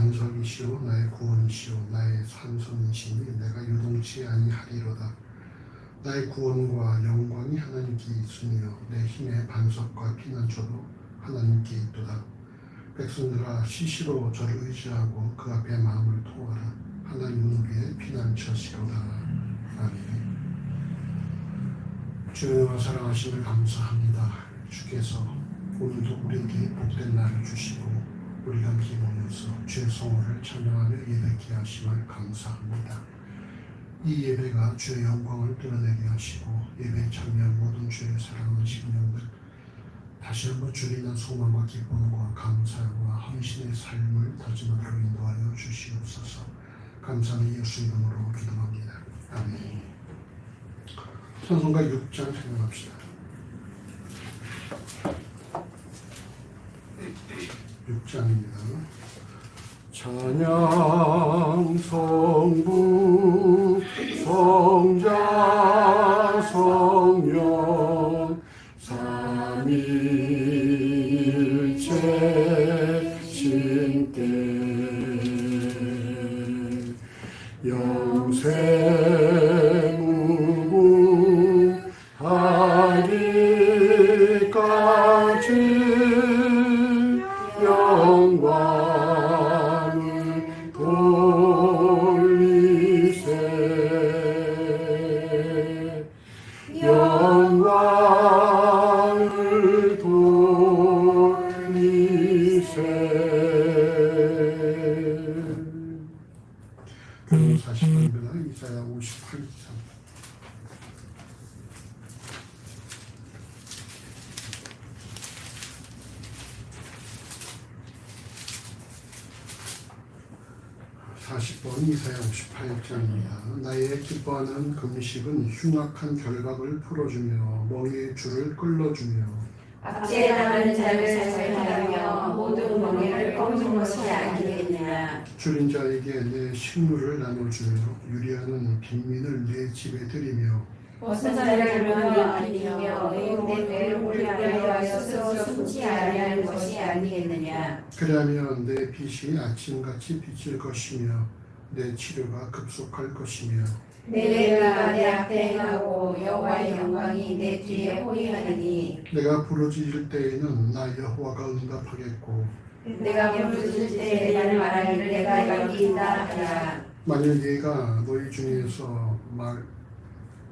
반석이시오 나의 구원이시오 나의 산성이시니 내가 요동치 아니하리로다. 나의 구원과 영광이 하나님께 있으며 내 힘의 반석과 피난처도 하나님께 있도다. 백성들아 시시로 저를 의지하고 그 앞에 마음을 토하라. 하나님은 우리의 피난처시로다. 아멘. 주여 사랑하심을 감사합니다. 주께서 오늘도 우리에게 복된 날을 주시고 우리가 함께 모여서 주의 성호를 찬양하며 예배케 하심을 감사합니다. 이 예배가 주의 영광을 드러내게 하시고 예배에 참여한 모든 주의 사랑하는 심령들 다시 한번 주를 인한 소망과 기쁨과 감사와 헌신의 삶을 다짐하도록 인도하여 주시옵소서. 감사는 예수 이름으로 기도합니다. 아멘. 찬송가 6장 생각합시다. 6장입니다. 찬양 성부 성자 성령 삼위일체 신께 영생무궁하기까지 영광을 돌리세 영광을 돌리세. 교동 40번입니다. 이사야 58장. 이사야 58장입니다. 나의 기뻐하는 금식은 흉악한 결박을 풀어주며 멍에의 줄을 끌어주며 압제당하는 자를 살살하며 모든 멍에를 꺾는 것이 아니겠느냐. 줄인 자에게 내 식물을 나눠주며 유리하는 빈민을 내 집에 들이며 벗은 자를 멸하며 내 배를 우리하여 스스로 숨지 아니할 것이 아니겠느냐. 그러면 내 빛이 아침같이 비칠 것이며 내 치료가 급속할 것이며 내가 내 앞에 행하고 여호와의 영광이 내 뒤에 호위하느니 내가 부르짖을 때에는 나 여호와가 응답하겠고 내가 부르짖을 때 나를 말하기를 내가 여기 있다 하라. 만일 네가 너희 중에서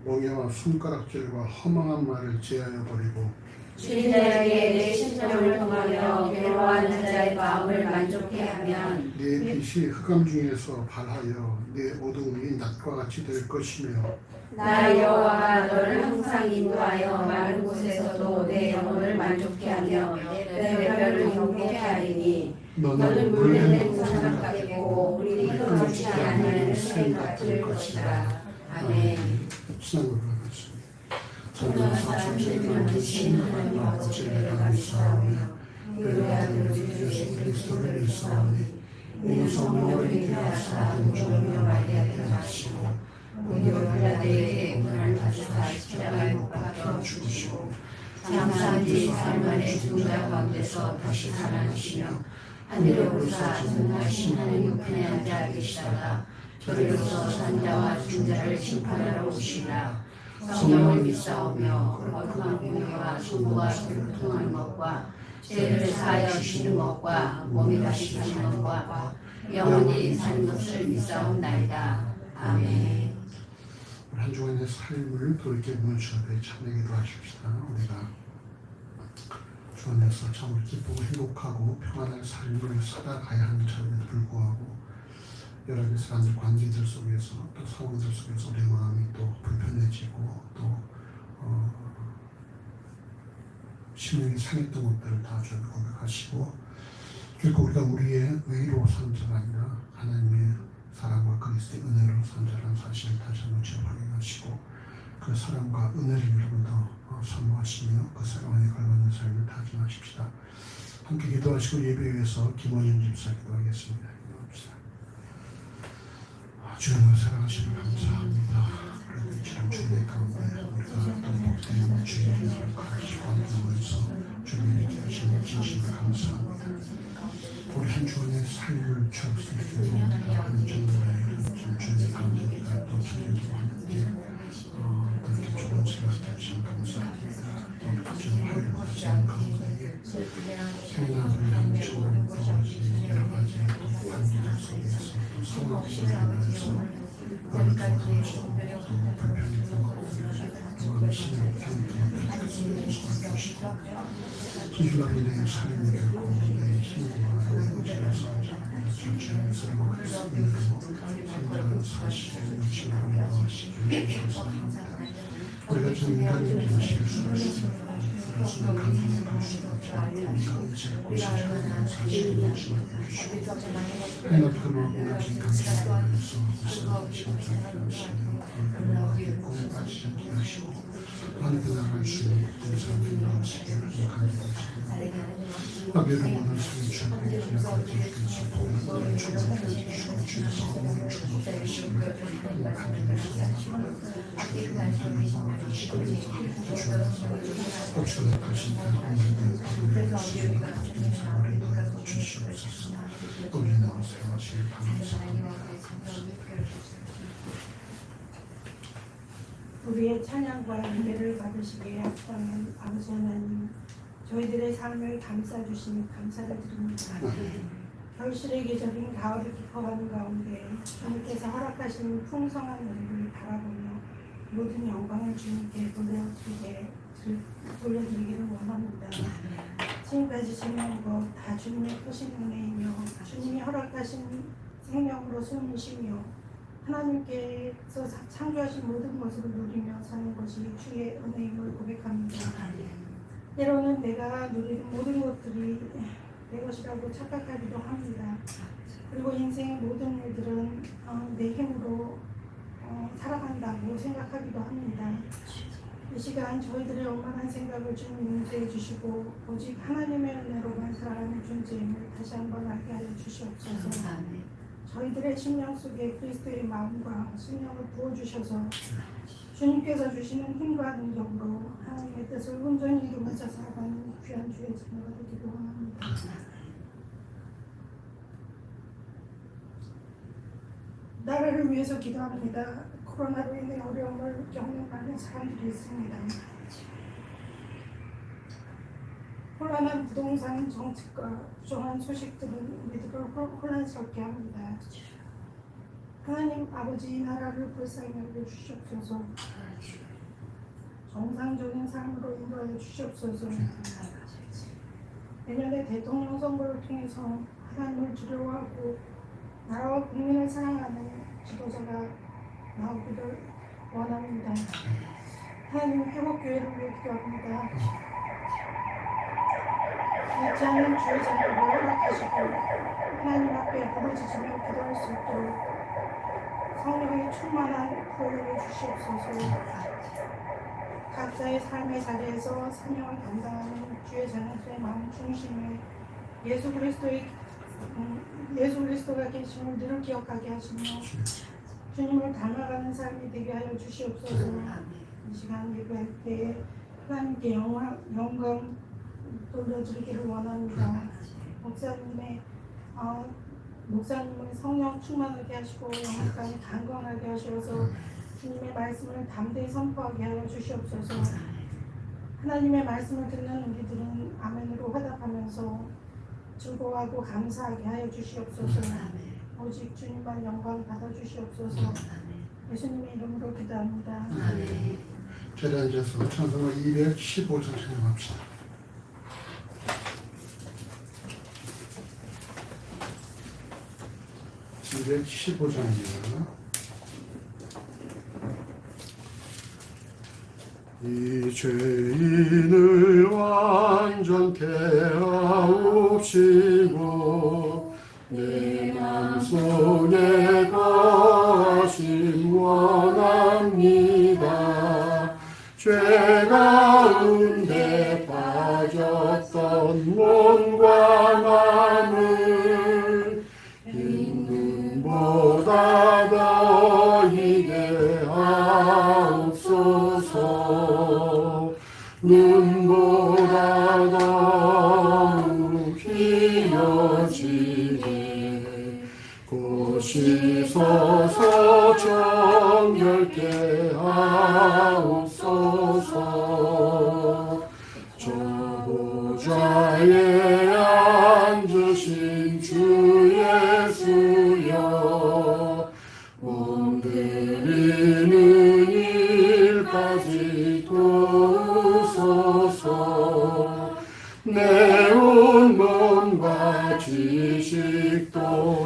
멍에와 손가락질과 허망한 말을 제하여 버리고 줄인 자에게 내 심정을 통하며 괴로워하는 자의 마음을 만족해 하면 네 빛이 흑암 중에서 발하여 네 어두움이 낮과 같이 될 것이며 나 여호와가 너를 항상 인도하여 마른 곳에서도 내 영혼을 만족해 하며 내 배별을 경고케 하리니 너는 물내는 우상 같겠고 우리 끊어지지 않는 샘 같을 것이다. 아멘. 신앙으로 하겠습니다. 전능하사 천지를 만드신 하나님 아버지를 내가 믿사오며 그의 아들 우리 예수 그리스도를 믿사오니 이는 성령을 인도하사 동정하며 마리아에게 나시고 본디오 빌라도에게 고난을 받으사 십자가에 못 박혀 죽으시고 장사한 뒤 사흘 만에 죽은 자 가운데서 다시 살아나시며 하늘에 오르사 전능하신 하나님 우편에 앉아 계시다가 저리로서 산자와 중자를 심판하러 오시리라. 성령을 믿사오며 거룩한 공회와 성부와 교통하는 것과 죄를 사하여 주시는 것과 몸이 다시 사는 것과 영원히 사는 것을 믿사옵나이다. 아멘. 한 주간의 삶을 돌이켜보는 주님의 참여기도 하십시다. 우리가 주 안에서 참으로 기쁘고 행복하고 평안한 삶을 살아가야 하는 점에도 불구하고 여러 가지 사람들 관계들 속에서 또 상황들 속에서 우리 마음이 또 불편해지고 또 심령이 상했던 것들을 다 주님 고백하시고 결국 우리가 우리의 의로 산 자가 아니라 하나님의 사랑과 그리스도의 은혜로 산 자라는 사실을 다시 한번 확인하시고 그 사랑과 은혜를 여러분 더 사모하시며 그 사랑에 걸맞는 삶을 다짐하십시다. 함께 기도하시고 예배위에서 김원인 집사 기도하겠습니다. 주님을 사랑하시는 감사합니다. 그래도 지난 주의 가운데 우리가 어떤 복된 주의 은혜를 가지고 함께해서 주님에게 하시는 진심을 감사합니다. 우리 한 주간의 삶을 주옵소서. 없이 하나님께서 나를 도와주시고 불편히 도와주시고 신의 도와주시고 소중하게 내 삶이 되고 내 힘과 내 의지를 쌓아주는 주님의 삶을 그리스도로 성장하는 사실을 유지하고 인도하시기를 감사합니다. 우리가 좀 인간적인 실수를 했습니다. 그래서 감사할 수가 없죠. 우리가 의지를 고치자는 사실을 유지하고 주시고 하나님 앞에 원하신 감사를 위해서 무슨 심사를 하시며 그분에게 꿈에 빠지지 않게 하시고 하나님께 나갈 수 있는 사람들이 나오시기를 간구하시고 아베를 원하는 삶을 주고 약할 때에서 복음을 주고 주의 성령을 주고 우리의 찬양과 예배를 받으시기에 합당한 아버지 하나님, 저희들의 삶을 감싸주시니 감사를 드립니다. 결실의 계절인 가을을 깊어가는 가운데 주님께서 허락하신 풍성한 은혜를 바라보며 모든 영광을 주님께 돌려드리기를 원합니다. 지금까지 진행한 것 다 주님의 크신 은혜이며 주님이 허락하신 생명으로 숨이시며 하나님께서 창조하신 모든 것을 누리며 사는 것이 주의 은혜임을 고백합니다. 때로는 내가 누리는 모든 것들이 내 것이라고 착각하기도 합니다. 그리고 인생의 모든 일들은 내 힘으로 살아간다고 생각하기도 합니다. 이 시간 저희들의 원만한 생각을 주님 용서해 주시고 오직 하나님의 은혜로만 살아가는 존재임을 다시 한번 알게 하여 주시옵소서. 저희들의 심령 속에 그리스도의 마음과 심령을 부어주셔서 주님께서 주시는 힘과 능력으로 하나님의 뜻을 온전히 이루면서 살아가는 귀한 주의 자녀가 되기를 원합니다. 나라를 위해서 기도합니다. 코로나로 인해 어려움을 겪는 많은 사람들이 있습니다. 혼란한 부동산 정책과 부정한 소식들은 우리들을 혼란스럽게 합니다. 하나님 아버지 나라를 불쌍히 여겨 주시옵소서. 정상적인 삶으로 인도하여 주시옵소서. 내년에 대통령 선거를 통해서 하나님을 두려워하고 나라와 국민을 사랑하는 지도자가 나오기를 원합니다. 하나님 회복교회를 위해 기도합니다. 잊지 않는 주의 자녀를 허락하시고 하나님 앞에 부르짖으며 기도할 수 있도록 성령의 충만한 보혈을 주시옵소서. 각자의 삶의 자리에서 사명을 감당하는 주의 자녀들의 마음 중심에 예수 그리스도가 계심을 늘 기억하게 하시며 주님을 닮아가는 삶이 되게 하여 주시옵소서. 이 시간 예배할 때에 하나님께 영광 돌려드리기를 원합니다. 목사님을 성령 충만하게 하시고 영혼까지 강건하게 하셔서 주님의 말씀을 담대히 선포하게 하여 주시옵소서. 하나님의 말씀을 듣는 우리들은 아멘으로 화답하면서 즐거워하고 감사하게 하여 주시옵소서. 오직 주님만 영광 받아주시옵소서. 예수님의 이름으로 기도합니다. 제가 앉아서 찬송가 215장 찬양합시다. 215장입니다. 이 죄인을 완전케 하옵시고 내 맘속에 거하심 원합니다. 죄 가운데 빠졌던 몸과 마음을 눈보다 너희게 하옵소서. 눈보다 더욱 희어지게 고시소서 정결케 하옵소서. 저 보좌에 앉으신 주 예수여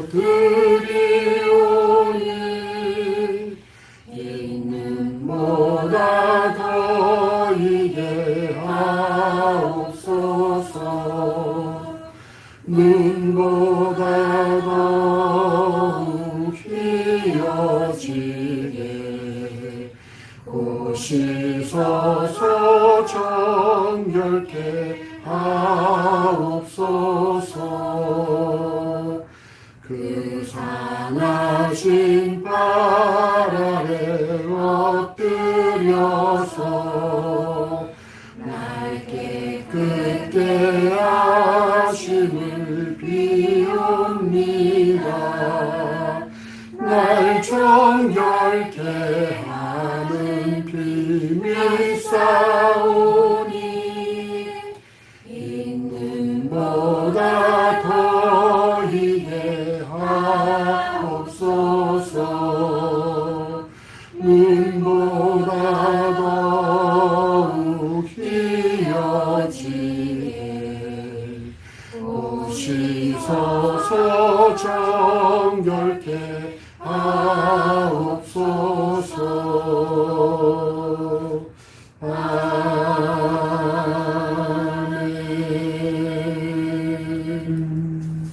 드리오니 있는 보다 더이게 하옵소서. 눈보다 더욱 휘어지게 고시서서 정결케 하옵소서. 그 상하신 발 아래 엎드려서 날 깨끗게 하심을 비옵니다. 날 정결케 하는 비밀 싸우니 있는 보다 더이게 하옵소서. 눈보다 더욱 휘어지게 오시소서 정결케 하옵소서. 아멘.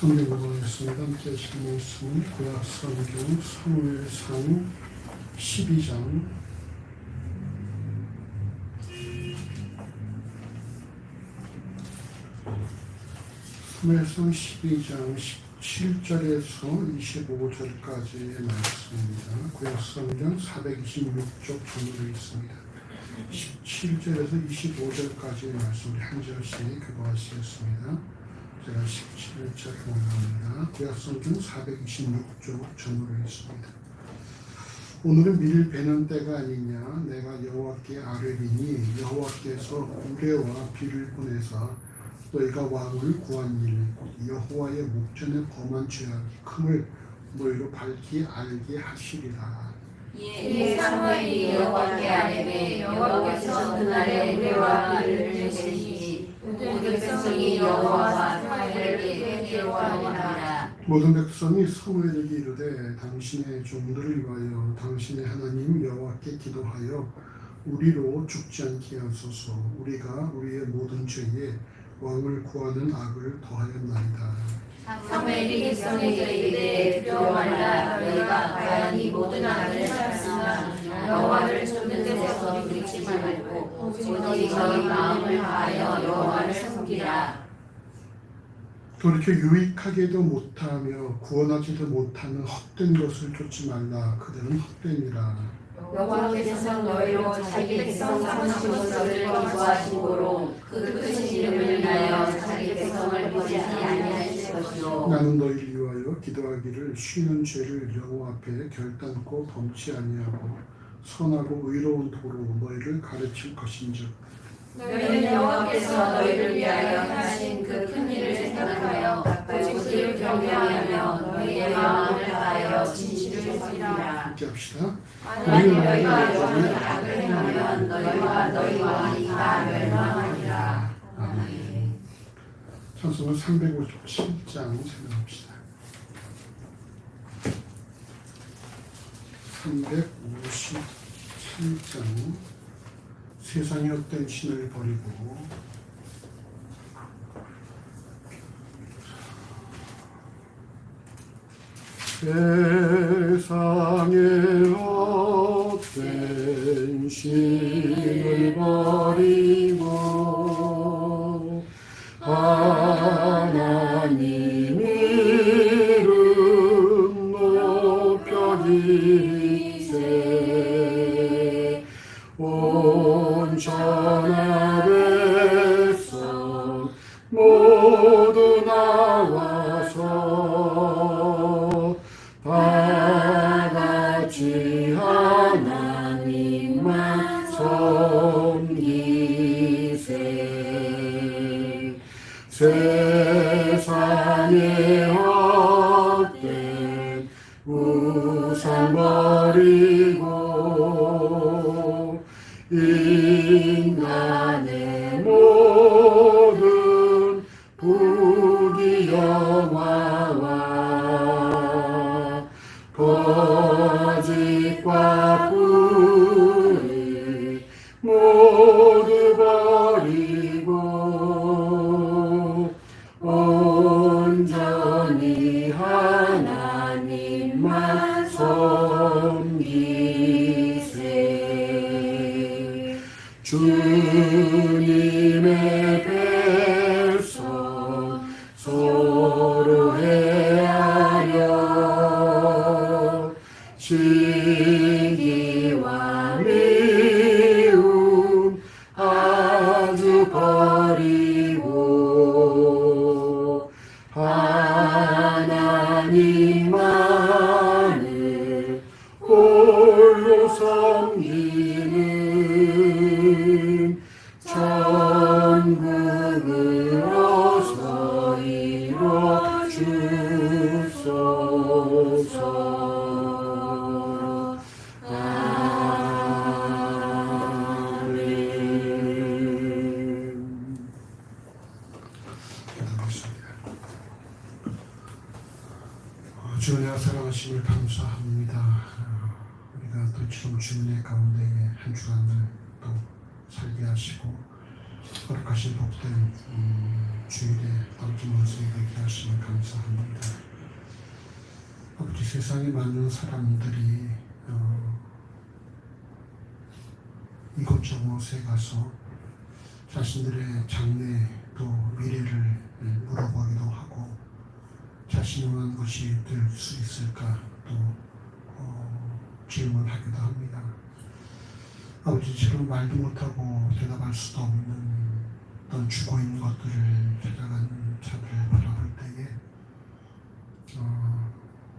성경 보겠습니다. 함께 하신 말씀 구약성경 사무엘상 12장 사무엘상 12장 17절에서 25절까지의 말씀입니다. 구약성경 426쪽 전으로 있습니다. 17절에서 25절까지의 말씀 한 절씩 교도하시겠습니다. 제가 17절에 올라옵니다. 구약성경 426쪽 전으로 있습니다. 오늘은 밀 베는 때가 아니냐. 내가 여호와께 아뢰리니 여호와께서 우레와 비를 보내사 너희가 왕을 구한 일 여호와의 목전에 범한 죄악이 큼을 너희로 밝히 알게 하시리라. 이에 사무엘이 여호와께 아뢰되 여호와께서 그날에 우레와 비를 보내시니 모든 백성이 여호와와 사무엘에게 회개하니라. 모든 백성이 사무엘에게 이르되 당신의 종들을 위하여 당신의 하나님 여호와께 기도하여 우리로 죽지 않게 하소서. 우리가 우리의 모든 죄에 왕을 구하는 악을 더하였나이다. 사무엘이 백성에게 이르되 두려워하라. 너희가 과연 이 모든 악을 행하였으나 여호와를 쫓는 데서 돌이키지 말고 오직 너희 마음을 다하여 여호와를 섬기라. 돌이켜 유익하게도 못하며 구원하지도 못하는 헛된 것을 쫓지 말라. 그들은 헛되니라. 여호와께서 너희로 자기 백성 삼으시고 너희를 기뻐하시므로 그 크신 이름을 인하여 자기 백성을 버리지 아니하실 것이요. 나는 너희를 위하여 기도하기를 쉬는 죄를 여호와 앞에 결단코 범치 아니하고 선하고 의로운 도로 너희를 가르칠 것인즉 너희는 여호와께서 너희를 위하여 하신 그 큰 일을 생각하여 오직 그를 경외하며 너희의 마음을 다하여 진실을 섬기라. 함께 합시다. 만일 너희가 여호와를 악을 행하면 너희와 너희 왕이 다 멸망하리라. 아멘. 찬송가 357장 생각합시다. 357장 세상의 헛된 신을 버리고 세상의 헛된 신을 버리고 하나님 이름 높여 기리세 온 천하 백성 모두 나와서 다같이 하나님만 섬기세 세상의 헛된 우상 버리고 인간의 모든 우리 여호와와 거짓과 불을 모두 버리고 온전히 하나님만 섬기세. 주님의 백성 서로 해하여 시기와 미움 아주 버리고 하나님만을 홀로 섬기는 천국을 어서 이뤄 주소서. 아멘. 기도하겠습니다. 주님의 사랑하심을 감사합니다. 우리가 또 지금 주님의 가운데 한 주간을 또 살게 하시고 허락하신 복된 주일에 떨어진 모습이 되게 하심을 감사합니다. 아버지, 세상에 많은 사람들이 이곳저곳에 가서 자신들의 장래 또 미래를 물어보기도 하고 자신이 원하는 것이 될 수 있을까 또 질문하기도 합니다. 아버지처럼 말도 못하고 대답할 수도 없는 어떤 죽어있는 것들을 찾아가는 자들을 바라볼 때에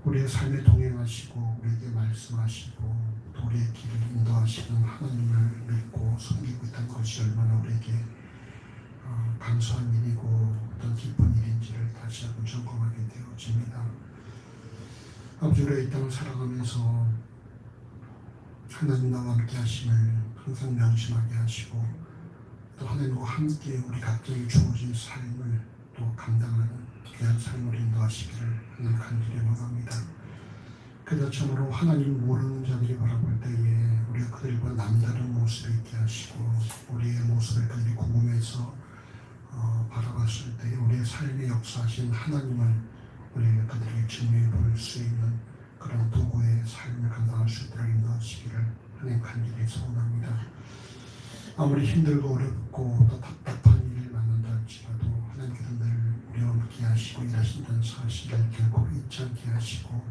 우리의 삶에 동행하시고 우리에게 말씀하시고 또 우리의 길을 인도하시는 하나님을 믿고 섬기고 있다는 것이 얼마나 우리에게 감사한 일이고 어떤 기쁜 일인지를 다시 한번 점검하게 되어집니다. 아버지, 우리가 이 땅을 살아가면서 하나님 나와 함께 하심을 항상 명심하게 하시고 또 하나님과 함께 우리 각자의 주어진 삶을 또 감당하는 귀한 삶을 인도하시기를 하나님 간절히 원합니다. 그러나 참으로 하나님 모르는 자들이 바라볼 때에 우리가 그들과 남다른 모습을 있게 하시고 우리의 모습을 그들이 궁금해서 바라봤을 때 우리의 삶에 역사하신 하나님을 우리가 그들에게 증명해 볼 수 있는 그런 도구의 삶을 감당할 수 있도록 인도하시기를 하나님 간절히 소원합니다. 아무리 힘들고 어렵고 또 답답한 일을 만난다 할지라도 하나님께서 늘 우리와 함께 하시고 일하신다는 사실을 결코 잊지 않게 하시고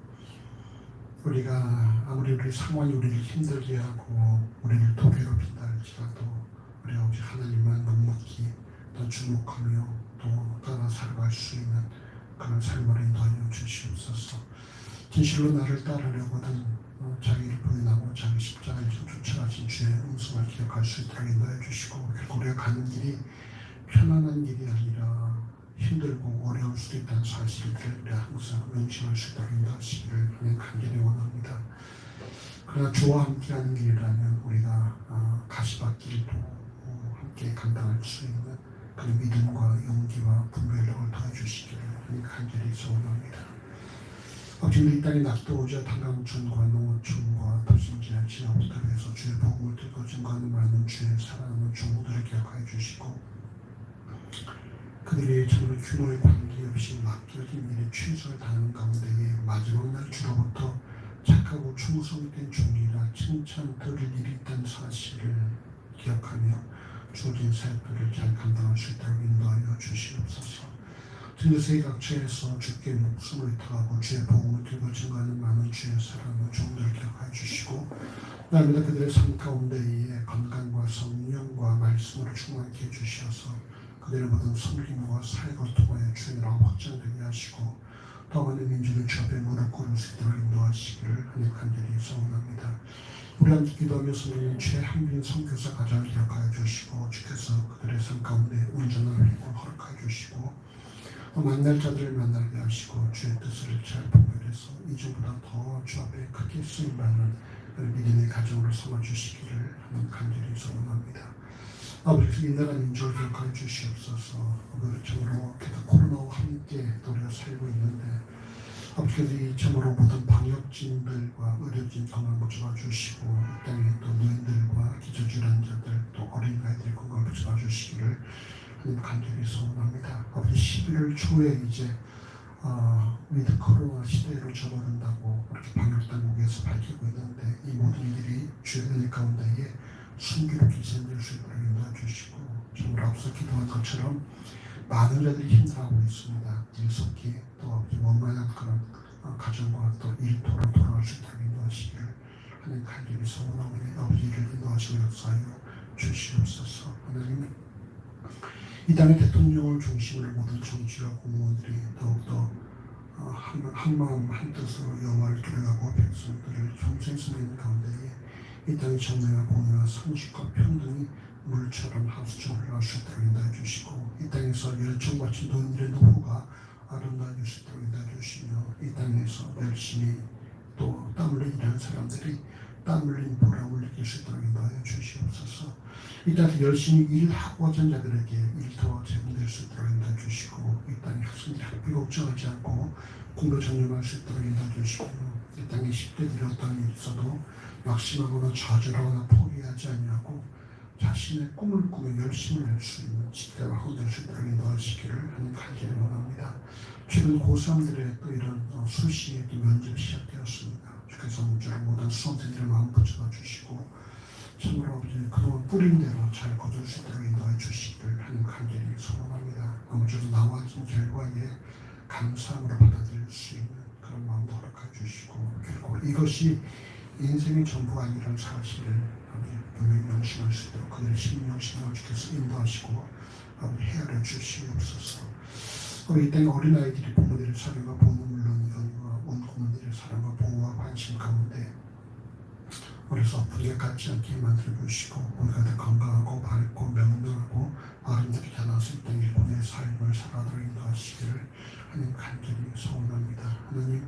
우리가 아무리 우리 상황이 우리를 힘들게 하고 우리를 또 괴롭힌다 할지라도 우리가 오직 하나님만 묵묵히 또 주목하며 또 따라 살아갈 수 있는 그런 삶을 인도하여 주시옵소서. 진실로 나를 따르려거든 자기를 부인하고 자기 십자가에 쫓아가신 주의 음성을 기억할 수 있도록 인도해 주시고 결국 우리가 가는 길이 편안한 길이 아니라 힘들고 어려울 수도 있다는 사실을 우리가 항상 명심할 수 있도록 인도하시기를 하나님 간절히 원합니다. 그러나 주와 함께하는 길이라면 우리가 가시밭길도 함께 감당할 수 있는 그런 믿음과 용기와 분별력을 더해주시기를 하나님 간절히 소원합니다. 지금 이 땅에 낙도오자 탄광촌과 농어촌과 도심지하 지하부터 해서 주의 복음을 들고 증거하는 많은 주의 사랑하는 종들을 기억하여 주시고 그들이 참으로 규모에 관계없이 맡겨진 일에 최선을 다하는 가운데에 마지막 날 주로부터 착하고 충성된 종이라 칭찬 들을 일이 있다는 사실을 기억하며 주어진 사역들을 잘 감당할 수 있도록 인도하여 주시옵소서. 세계 각처에서 주께 목숨을 다하고 주의 복음을 들고 증거하는 많은 주의 사랑과 종들을 기억하여 주시고 날마다 그들의 삶 가운데에 건강과 성령과 말씀으로 충만케 해주셔서 그들의 모든 섬김과 사역을 통하여 주의 나라가 확장되게 하시고 더 많은 민족의 주 앞에 무릎 꿇을 수 있도록 인도하시기를 하나님 간절히 소원합니다. 우리 함께 기도하며 섬기는 최한빈 선교사 가정을 기억하여 주시고 주께서 그들의 삶 가운데 온전한 회복을 허락하여 주시고 또 만날 자들을 만나게 하시고 주의 뜻을 잘 분별해서 이전보다 더 주 앞에 크게 쓰임받는 믿음의 가정으로 삼아주시기를 하나님 간절히 소원합니다. 아버지 이 나라 민족을 기억하여 주시옵소서. 참으로 코로나와 함께 우리가 살고 있는데 아버지 이 참으로 모든 방역진들과 의료진 건강 붙잡아 주시고 이 땅에 또 노인들과 기저질환자들 또 어린아이들 건강 붙잡아 주시기를 하나님 간절히 소원합니다. 아버지 11월 초에 이제 위드 코로나 시대로 접어든다고 그렇게 방역당국에서 밝히고 있는데 이 모든 일이 주의 은혜 가운데에 순기롭게 진행될 수 있도록 인도해 주시고 정말 앞서 기도한 것처럼 많은 자들이 힘들어하고 있습니다. 일속히 또 원만한 그런 가정과 또 일터로 돌아갈 수 있도록 인도하시기를 하나님 간절히 소원하오니 아버지 이를 인도하시고 역사하여 주시옵소서. 하나님 이 땅의 대통령을 중심으로 모든 정치와 공무원들이 더욱더 한마음 한뜻으로 여호와를 기도하고 백성들을 평생 섬기는 가운데에 이 땅의 정의와 공의와 상식과 평등이 물처럼 하수처럼 흘러갈 수 있도록 인도해 주시고 이 땅에서 열정받친 노인들의 노후가 아름다워질 수 있도록 인도해 주시며 이 땅에서 열심히 또 땀 흘려 일하는 사람들이 땀 흘린 보람을 느낄 수 있도록 인도하여 주시옵소서. 이 땅에서 열심히 일하고자 하는 자들에게 일터가 제공될 수 있도록 인도해 주시고 이 땅의 학생들이 학비 걱정하지 않고 공부 전념할 수 있도록 인도해 주시고 이 땅의 10대들이 어떤 일이 있어도 낙심하거나 좌절하거나 포기하지 않냐고 자신의 꿈을 꾸며 열심히 낼 수 있는 집대가 허될 수 있도록 인도하시기를 하는 간절히 원합니다. 최근 고3들의 또 이런 수시에 또 면접이 시작되었습니다. 주께서 문제를 모든 수험생들의 마음 붙잡아 주시고 참으로 아버지 그동안 뿌린 대로 잘 거둘 수 있도록 인도해 주시기를 하는 간절히 소원합니다. 아무쪼록 나와진 결과에 감사함으로 받아들일 수 있는 그런 마음도 허락해 주시고 결국 이것이 인생의 전부가 아니라는 사실을 분명히 명심할 수 있도록 그들의 심령심을 주께서 인도하시고 헤아려 주시옵소서. 우리 이 땅의 어린아이들이 부모들의 사랑과 보호는 물론이거니와 온 국민들의 사랑과 보호와 관심 가운데 우리서 아프게 갖지 않게 만들어 주시고 우리가 더 건강하고 밝고 명랑하고 아름답게 자라서 이 땅 일본의 삶을 살아도록 인도하시기를 하나님 간절히 소원합니다. 하나님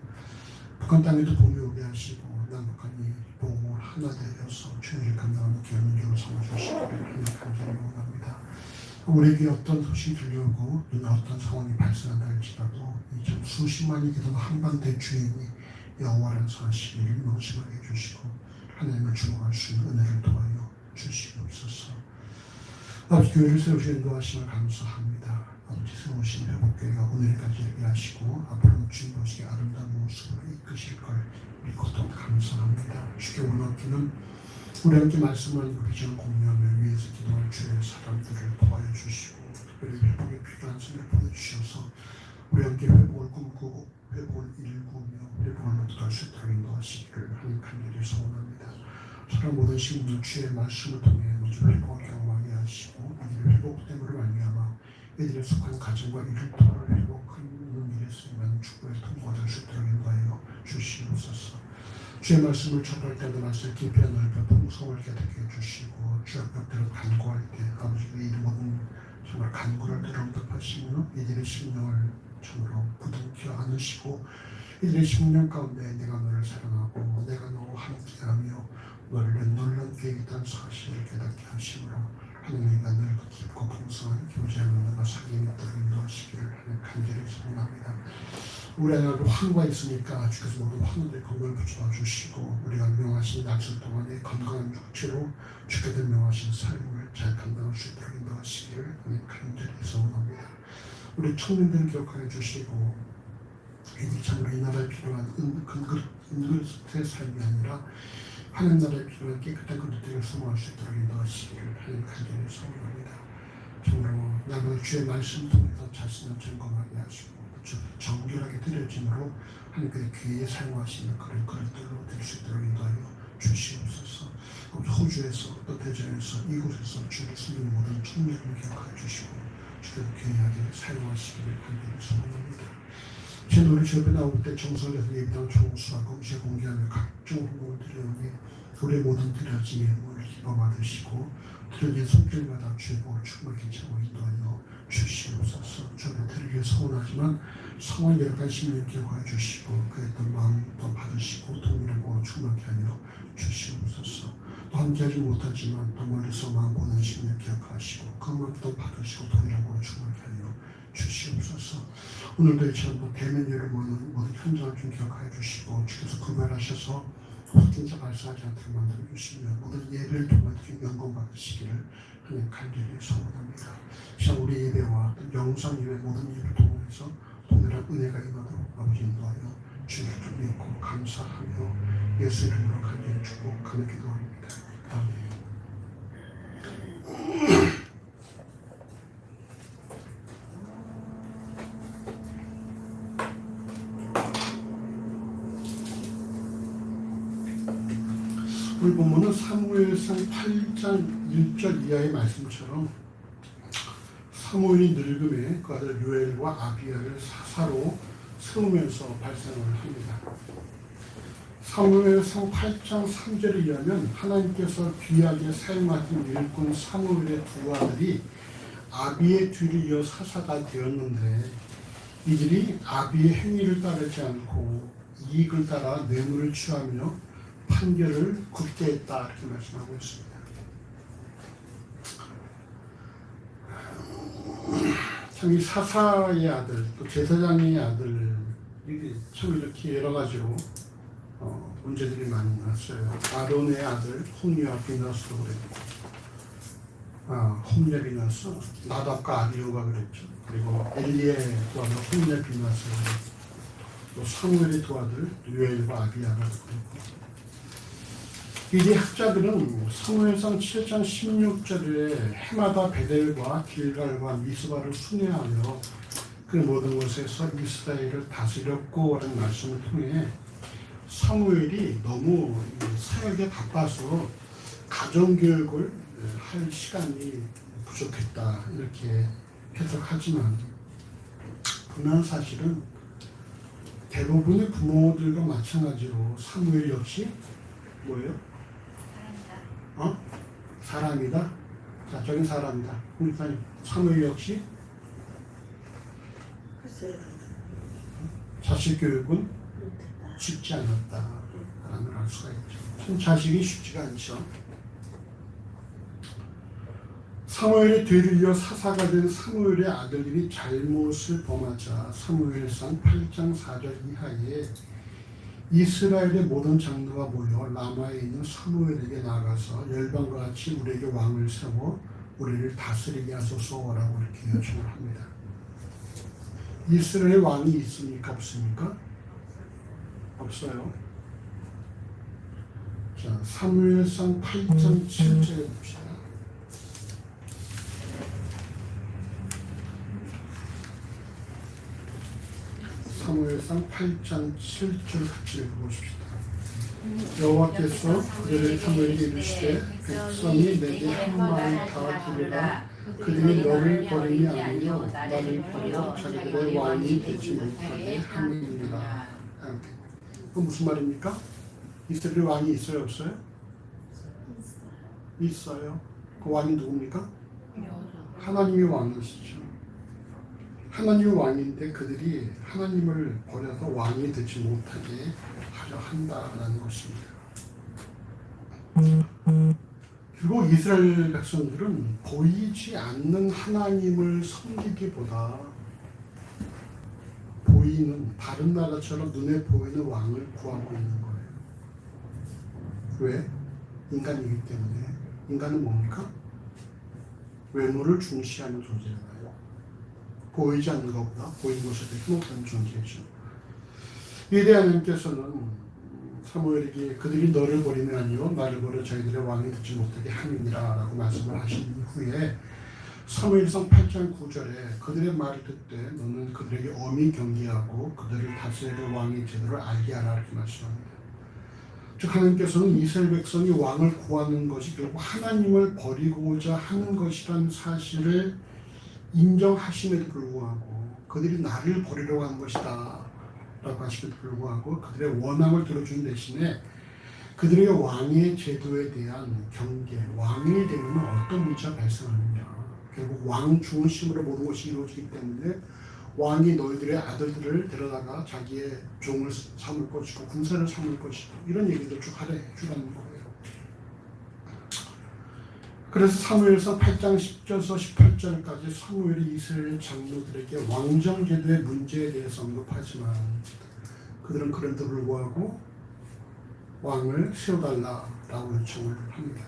북한 땅에도 봄이 오게 하시고 남북한이 보고 하나 되어서 주의를 감당하는 귀한 민족을 삼아주시기를 하나님 간절히 원합니다. 우리에게 어떤 소식이 들려오고 어떤 상황이 발생한다 할지라도 이전 수십만이 되던 한반도의 주인이 여호와라는 사실을 명심하게 해주시고 하나님을 주목할 수 있는 은혜를 도와여 주시옵소서. 아버지 교회를 세우시는 인도하심을 감사합니다. 아버지 세우신 회복교회가 오늘까지 이르게 하시고 앞으로 주님 보시기 아름다운 모습으로 이끄실 걸 믿고도 감사합니다. 주께 원하기는 우리 함께 말씀하는 그 비전을 공유하며 위에서 기도할 주의 사람들을 도와여 주시고 특별히 회복에 필요한 손을 보내주셔서 우리 함께 회복을 꿈꾸고 회복을 일구며 회복을 목도할 수 있도록 인도하시기를 하나님 간절히 소원합니다. 사람 모든 시민들 주의 말씀을 통해 먼저 회복을 경험하게 하시고 이들의 회복됨으로 말미암아 이들의 속한 가정과 일터를 회복하는 일에서만 축복의 통과가 될 수 있도록 인도하여 주시옵소서. 주의 말씀을 전할 때도 말씀을 깊이 넓혀 풍성을 깨닫게 해주시고 주의 벽대로 간구할 때 아버지의 이 모든 정말 간구를 들어응답하시며 이들의 심령을 참으로 부둥켜 안으시고 이들의 심령 가운데 내가 너를 사랑하고 내가 너와 함께하며 너를 놀랍게 있다는 사실을 깨닫게 하시므로 하나님과 늘 깊고 풍성한 교제하는 은혜가 사귐이 있도록 인도하시기를 하는 간절히 소원합니다. 우리 안에 환우가 있으니까 주께서 모든 환우들의 건강을 붙여 주시고 우리가 명하신 날들 동안에 건강한 육체로 주께서 명하신 삶을 잘 감당할 수 있도록 인도하시기를 하는 간절히 소원합니다. 우리 청년들을 기억하여 주시고 이들이 참으로 이 나라에 필요한 은근의 삶이 아니라 하나님 나라에 필요한 깨끗한 그릇들을 소모할 수 있도록 인도하시기를 하는 간절히 소원합니다. 참으로 나는 주의 말씀 통해서 자신을 점검하게 하시고 정결하게 드려짐으로 하나님께서 귀에 사용하시는 그런 그릇들로 될 수 있도록 인도하여 주시옵소서. 호주에서 또 대전에서 이곳에서 주를 숨기는 모든 청년을 기억하여 주시고 주를 귀하게 사용하시기를 간절히 소원합니다. 제 노래 주 옆에 나올 때 정성에서 예비당 총수하고 음식 공개하며 각종 홍보를 드려오니 우리의 모든 드려짐의 물을 기뻐 받으시고 드려진 손길마다 주의 복을 충만히 차고 인도하여 주시옵소서. 저는 드리기를 서운하지만 성한 열악한 심령 기억하여 주시고 그의 어떤 마음도 받으시고 동일한 복을 충만히 하여 주시옵소서. 또 함께하지 못하지만 또 멀리서만 보는 심을 기억하시고 그만큼 받으시고 동일하고 충만하게 하여 주시옵소서. 오늘도 이처럼 대면예를 모든 현장을 좀 기억하여 주시고 주께서 구별하셔서 확진자 발생하지 않도록 만들어 주시며 모든 예배를 통해 영광 받으시기를 하나님 간절히 소원합니다. 자, 우리 예배와 영상 예배 모든 예배를 통해서 동일한 은혜가 임하도록 아버지 인도하여 주를 좀 믿고 감사하며 예수 이름으로 간절히 축복하며 기도합니다. 아멘. 오늘 본문은 사무엘상 8장 1절 이하의 말씀처럼 사무엘이 늙음에 그 아들 요엘과 아비야를 사사로 세우면서 발생을 합니다. 사무엘상 8장 3절에 의하면 하나님께서 귀하게 사용하신 일꾼 사무엘의 두 아들이 아비의 뒤를 이어 사사가 되었는데 이들이 아비의 행위를 따르지 않고 이익을 따라 뇌물을 취하며 판결을 굽게 했다 이렇게 말씀하고 있습니다. 참 이 사사의 아들 또 제사장의 아들 이게 참 이렇게 여러 가지로 문제들이 많이 났어요. 아론의 아들 홈리와 비나스도 그랬고 홈리와 비나스 나답과 아비후가 그랬죠. 그리고 엘리의 두 아들 홈리와 비나스 또 사무엘의 두 아들 요엘과 아비야가 그랬고 이 학자들은 사무엘상 7장 16절에 해마다 베델과 길갈과 미스바를 순회하며 그 모든 곳에서 이스라엘을 다스렸고 라는 말씀을 통해 사무엘이 너무 사역에 바빠서 가정교육을 할 시간이 부족했다 이렇게 해석하지만 분명한 사실은 대부분의 부모들과 마찬가지로 사무엘 역시 뭐예요? 사람이다. 자, 저긴 사람이다. 그러니까 사무엘 역시 자식 교육은 쉽지 않았다라는 걸 알 수가 있죠. 참 자식이 쉽지가 않죠. 사무엘의 뒤를 이어 사사가 된 사무엘의 아들들이 잘못을 범하자 사무엘상 8장 4절 이하에 이스라엘의 모든 장로가 모여 라마에 있는 사무엘에게 나아가서 열방과 같이 우리에게 왕을 세워 우리를 다스리게 하소서라고 이렇게 요청을 합니다. 이스라엘의 왕이 있습니까? 없습니까? 없어요. 자, 사무엘상 8장 7절에 봅시다. 사무엘상 8장 7절 같이 읽어보십시다. 여호와께서 그들을 사무엘에게 이르시되 백성이 내게 한 마음 다 들으라. 그들이 너를 버림이 아니요 나를 버려 자기들의 왕이 되지 못하게 함이니라. 그 무슨 말입니까? 이스라엘 왕이 있어요 없어요? 있어요. 그 왕이 누굽니까? 하나님이 왕이시죠. 하나님의 왕인데 그들이 하나님을 버려서 왕이 되지 못하게 하려 한다라는 것입니다. 그리고 이스라엘 백성들은 보이지 않는 하나님을 섬기기보다 보이는 다른 나라처럼 눈에 보이는 왕을 구하고 있는 거예요. 왜? 인간이기 때문에. 인간은 뭡니까? 외모를 중시하는 존재잖아요. 보이지 않는 것보다 보이는 것에 더 행복한 존재죠. 이에 대해 하나님께서는 사무엘에게 그들이 너를 버리면 아니요 나를 버려 자기들의 왕이 되지 못하게 함이니라 라고 말씀을 하신 이후에 사무엘상 8장 9절에 그들의 말을 듣되 너는 그들에게 엄히 경계하고 그들을 다스릴 왕의 제도를 알게 하라 이렇게 말씀합니다. 즉 하나님께서는 이스라엘 백성이 왕을 구하는 것이 결국 하나님을 버리고자 하는 것이란 사실을 인정하심에도 불구하고 그들이 나를 버리려고 하는 것이다 라고 하심에도 불구하고 그들의 원함을 들어주는 대신에 그들의 왕의 제도에 대한 경계, 왕이 되면 어떤 문제가 발생하느냐. 결국 왕 중심으로 모든 것이 이루어지기 때문에 왕이 너희들의 아들들을 데려다가 자기의 종을 삼을 것이고 군사를 삼을 것이고 이런 얘기들 쭉 하래 해주라는 거예요. 그래서 사무엘상 8장 10절에서 18절까지 사무엘이 이스라엘 장로들에게 왕정제도의 문제에 대해서 언급하지만 그들은 그런데도 불구하고 왕을 세워달라라고 요청을 합니다.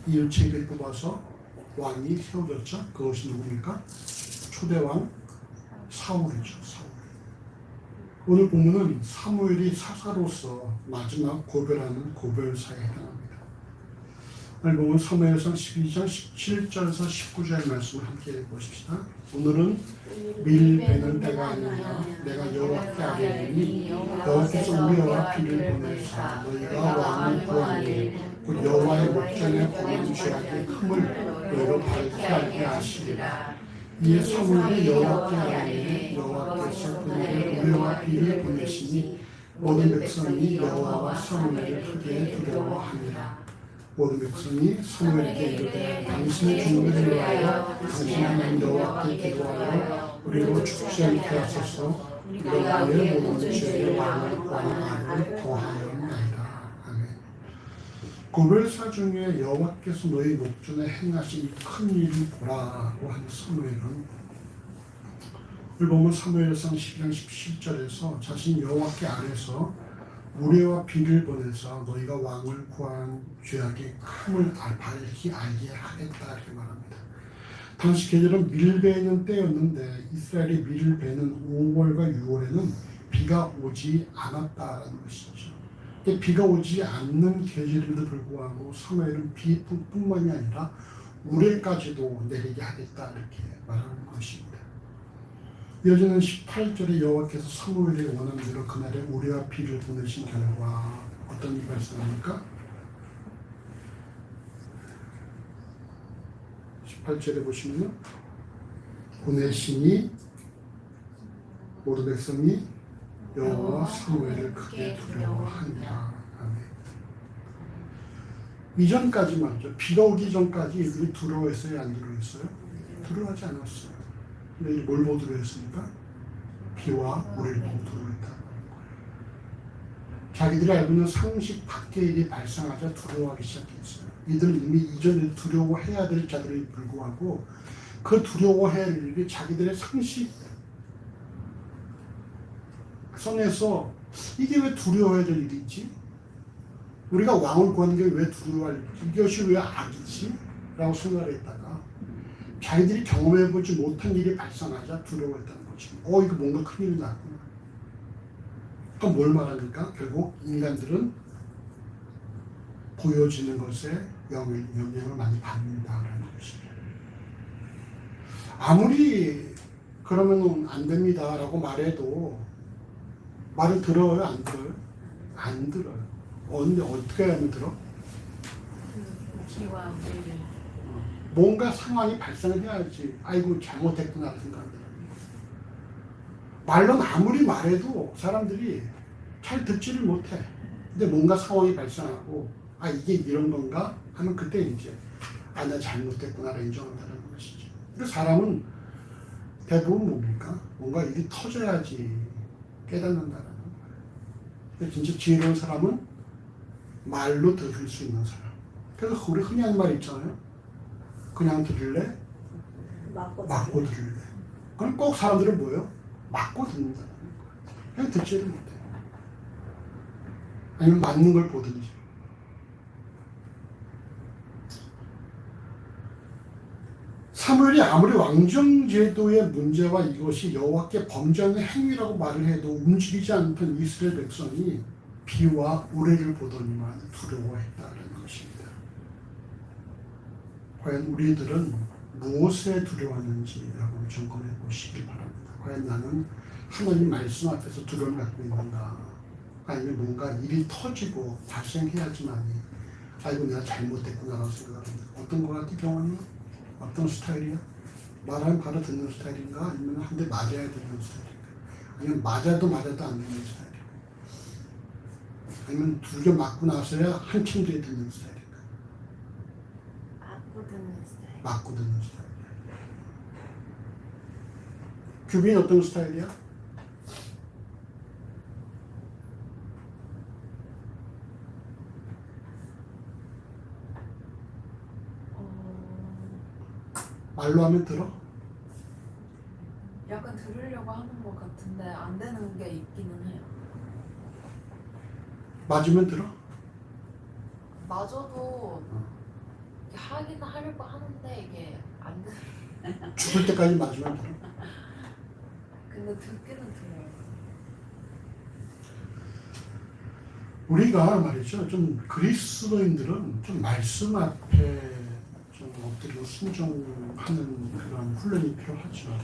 이 요청을 뽑아서 왕이 세워졌죠. 그것이 누굽니까? 초대왕 사울이죠. 사울. 오늘 본문은 사무엘이 사사로서 마지막 고별하는 고별사에 해당합니다. 오늘 보면 사무엘상 12장 17절에서 19절 말씀을 함께 보십시다. 오늘은 밀 베는 때가 아니냐. 내가 여호와께 아뢰리니 여호와께서 우리와 비를 보내사 너희가 왕을 구하니 곧 여호와의 목전에 범한 죄악의 흠을 너희로 밝게 알게 하시리라. 이에 사무엘이 여호와께 아뢰니 여호와께서 그에게 우리와 비를 보내시니 모든 백성이 여호와와 사무엘을 크게 두려워하니라. 모든 백성이 사무엘에게 이르되 당신의 종들을 위하여 당신의 하나님 여호와께 기도하여 우리로 죽지 않게 하소서. 우리가 우리의 모든 죄를 왕을 구하는 악을 더하였나이다. 아멘. 고별사 중에 여호와께서 너희 목전에 행하신 이 큰 일을 보라고 하는 사무엘은 오늘 보면 사무엘상 12장 17절에서 자신 여호와께 아래서 우레와 비를 보내서 너희가 왕을 구한 죄악의 큼을 밝히 알게 하겠다 이렇게 말합니다. 당시 계절은 밀 베는 때였는데 이스라엘이 밀을 베는 5월과 6월에는 비가 오지 않았다라는 것이죠. 비가 오지 않는 계절임에도 불구하고 사무엘은 비뿐만이 아니라 우레까지도 내리게 하겠다 이렇게 말하는 것입니다. 이어지는 18절에 여호와께서 사무엘에게 원하는 대로 그날에 우레와 비를 보내신 결과 어떤 일이 발생합니까? 18절에 보시면 보내시니 모든 백성이 여호와 사무엘을 크게 두려워하니라. 아멘. 이전까지 말이죠. 비가 오기 전까지 이들이 두려워했어요? 안 두려워했어요? 두려워하지 않았어요. 근데 뭘 보고 두려워했습니까? 비와 우레를 보고 두려워했다. 자기들이 알고 있는 상식 밖의 일이 발생하자 두려워하기 시작했어요. 이들은 이미 이전에 두려워해야 될 자들에 불구하고 그 두려워해야 할 일이 자기들의 상식 선에서 이게 왜 두려워해야 될 일이지? 우리가 왕을 구하는 게 왜 두려워할 일이지? 이것이 왜 악이지? 라고 생각을 했다가 자기들이 경험해보지 못한 일이 발생하자 두려워했다는 거지. 이거 뭔가 큰일이 났구나. 그럼 뭘 말합니까? 결국 인간들은 보여지는 것에 영향을 많이 받는다라는 것입니다. 아무리 그러면 안 됩니다라고 말해도 말을 들어요? 안 들어요? 안 들어요. 근데 어떻게 하면 들어? 뭔가 상황이 발생해야지. 아이고 잘못했구나 생각합니다. 말로는 아무리 말해도 사람들이 잘 듣지를 못해. 근데 뭔가 상황이 발생하고 이게 이런 건가 하면 그때 이제 나 잘못했구나를 인정한다는 것이죠. 근데 사람은 대부분 뭡니까? 뭔가 일이 터져야지 깨닫는다는 거예요. 진짜 지혜로운 사람은 말로 들을 수 있는 사람. 그래서 우리 흔히 하는 말 있잖아요. 그냥 들을래? 맞고 들을래? 그럼 꼭 사람들은 뭐예요? 맞고 듣는다는 거예요. 그냥 듣지를 못해. 아니면 맞는 걸 보든지. 사무엘이 아무리 왕정제도의 문제와 이것이 여호와께 범죄하는 행위라고 말을 해도 움직이지 않던 이스라엘 백성이 비와 우레를 보더니만 두려워했다는 것입니다. 과연 우리들은 무엇에 두려워하는지라고 점검해 보시길 바랍니다. 과연 나는 하나님 말씀 앞에서 두려움을 갖고 있는가? 아니면 뭔가 일이 터지고 발생해야지만이 아이고 내가 잘못했구나라고 생각합니다. 어떤 것 같아 경험이? 어떤 스타일이야? 말하면 바로 듣는 스타일인가? 아니면 한 대 맞아야 되는 스타일인가? 아니면 맞아도 안 되는 스타일인가? 아니면 두개 맞고 나서야 한참 뒤에 듣는 스타일인가? 맞고 듣는 스타일. 규빈 어떤 스타일이야? 말로 하면 들어? 약간 들으려고 하는 것 같은데 안 되는 게 있기는 해요. 맞으면 들어? 마저도 하긴 하려고 하는데 이게 안 돼. 죽을 때까지 맞으면 들어? 근데 듣기는 들어요. 우리가 말이죠. 좀 그리스도인들은 좀 말씀 앞에 좀 엎드려 순종하는 그런 훈련이 필요하죠.